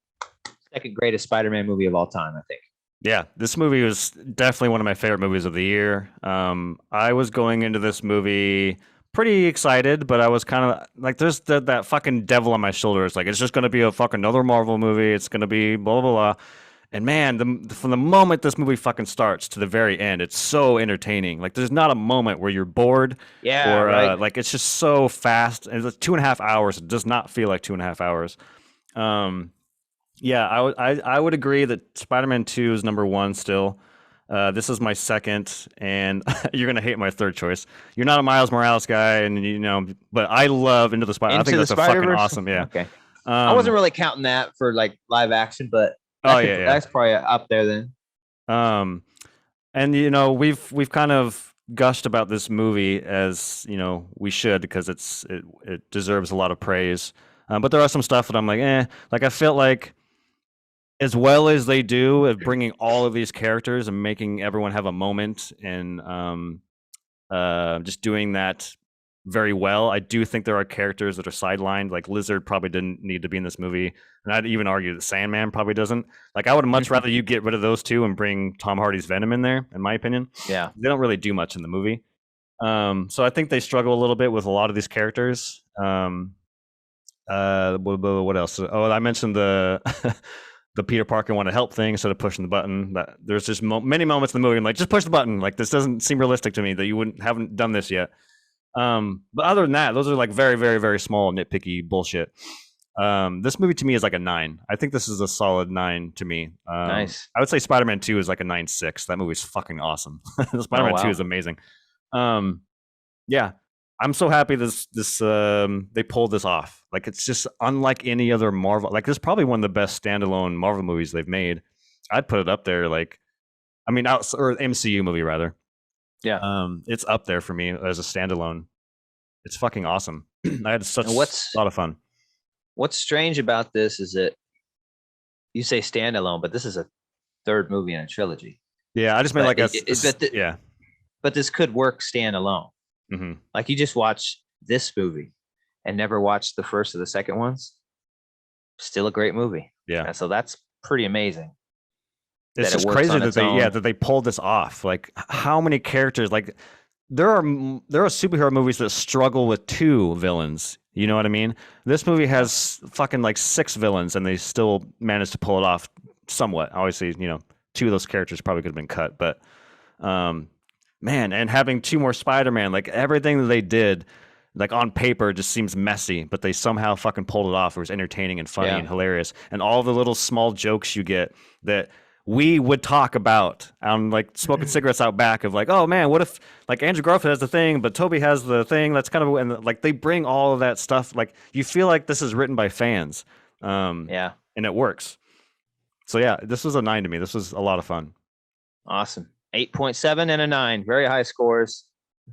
Second greatest Spider-Man movie of all time, I think. Yeah, this movie was definitely one of my favorite movies of the year. I was going into this movie pretty excited, but I was kind of like, there's that fucking devil on my shoulder. It's like, it's just going to be a fucking another Marvel movie. It's going to be blah, blah, blah. And man, from the moment this movie fucking starts to the very end, it's so entertaining. Like, there's not a moment where you're bored. Yeah, or right. like, it's just so fast. And it's 2.5 hours. It does not feel like 2.5 hours. Yeah, I would agree that Spider-Man 2 is number 1 still. This is my second, and you're gonna hate my third choice. You're not a Miles Morales guy, and but I love Into the Spider. I think that's a fucking awesome. Yeah. Okay. I wasn't really counting that for like live action, but that's probably up there then. And we've kind of gushed about this movie as we should, because it deserves a lot of praise. But there are some stuff that I'm like, like I felt like as well as they do of bringing all of these characters and making everyone have a moment and just doing that very well. I do think there are characters that are sidelined. Like Lizard probably didn't need to be in this movie, and I'd even argue that Sandman probably doesn't. Like I would much rather you get rid of those two and bring Tom Hardy's Venom in there. In my opinion, Yeah, they don't really do much in the movie. So I think they struggle a little bit with a lot of these characters. What else? Oh, I mentioned the the Peter Parker want to help thing instead of pushing the button. That there's just many moments in the movie I'm like, just push the button. Like this doesn't seem realistic to me that you haven't done this yet. But other than that, those are like very, very, very small nitpicky bullshit. This movie to me is like a 9. I think this is a solid 9 to me. nice. I would say Spider-Man 2 is like a 9.6. That movie's fucking awesome. Spider-Man 2 is amazing. Yeah. I'm so happy this they pulled this off. Like it's just unlike any other Marvel. Like this is probably one of the best standalone Marvel movies they've made. I'd put it up there. Like, I mean, or MCU movie rather. Yeah. It's up there for me as a standalone. It's fucking awesome. I had such a lot of fun. What's strange about this is that you say standalone, but this is a third movie in a trilogy. Yeah, I just meant yeah. But this could work standalone. Mm-hmm. Like you just watch this movie and never watched the first or the second ones. Still a great movie. Yeah. And so that's pretty amazing. It's just crazy that they pulled this off. Like how many characters? Like there are superhero movies that struggle with 2 villains. You know what I mean? This movie has fucking like 6 villains, and they still managed to pull it off somewhat. Obviously, 2 of those characters probably could have been cut, but man, and having 2 more Spider-Man, like everything that they did, like on paper, just seems messy, but they somehow fucking pulled it off. It was entertaining and funny and hilarious, and all the little small jokes you get that we would talk about like smoking cigarettes out back of like, oh man, what if like Andrew Garfield has the thing, but Toby has the thing. That's kind of, and like they bring all of that stuff. Like you feel like this is written by fans. And it works. So yeah, this was a 9 to me. This was a lot of fun. Awesome. 8.7 and a 9. Very high scores.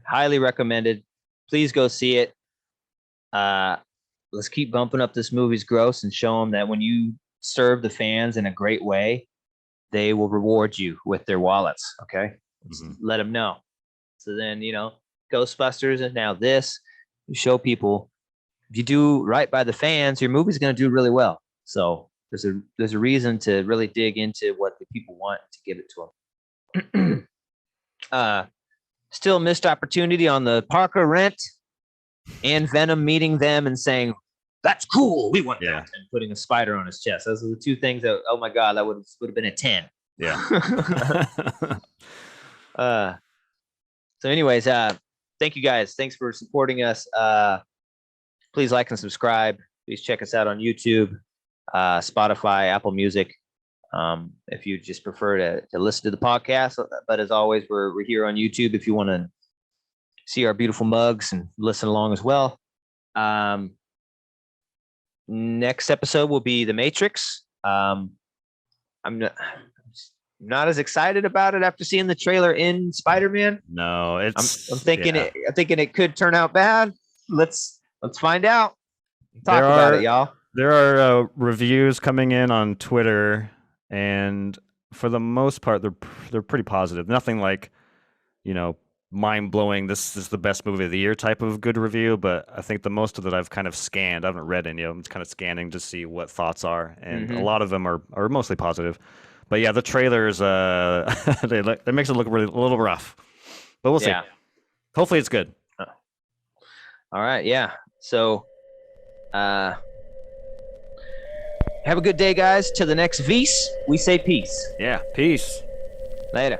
Highly recommended. Please go see it. Let's keep bumping up this movie's gross and show them that when you serve the fans in a great way, they will reward you with their wallets. Okay. Let them know. So then, Ghostbusters and now this, you show people if you do right by the fans, your movie's going to do really well. So there's a reason to really dig into what the people want to give it to them. Still missed opportunity on the Parker rent and Venom meeting them and saying, that's cool. We want that. And putting a spider on his chest. Those are the 2 things that, oh my God, that would have been a 10. Yeah. So anyways, thank you guys. Thanks for supporting us. Please like and subscribe. Please check us out on YouTube, Spotify, Apple Music. If you just prefer to listen to the podcast, but as always, we're here on YouTube if you want to see our beautiful mugs and listen along as well. Next episode will be The Matrix. I'm not as excited about it after seeing the trailer in Spider-Man. No, I'm thinking it could turn out bad. Let's find out. Talk about it, y'all. There are reviews coming in on Twitter, and for the most part, they're pretty positive. Nothing like, mind-blowing, this is the best movie of the year type of good review, but I think the most of it I've kind of scanned. I haven't read any of them. I'm just kind of scanning to see what thoughts are, and a lot of them are mostly positive. But yeah, the trailers, it makes it look really a little rough, but we'll see. Hopefully it's good. All right, yeah. So have a good day, guys. Till the next Vs, we say peace. Yeah, peace. Later.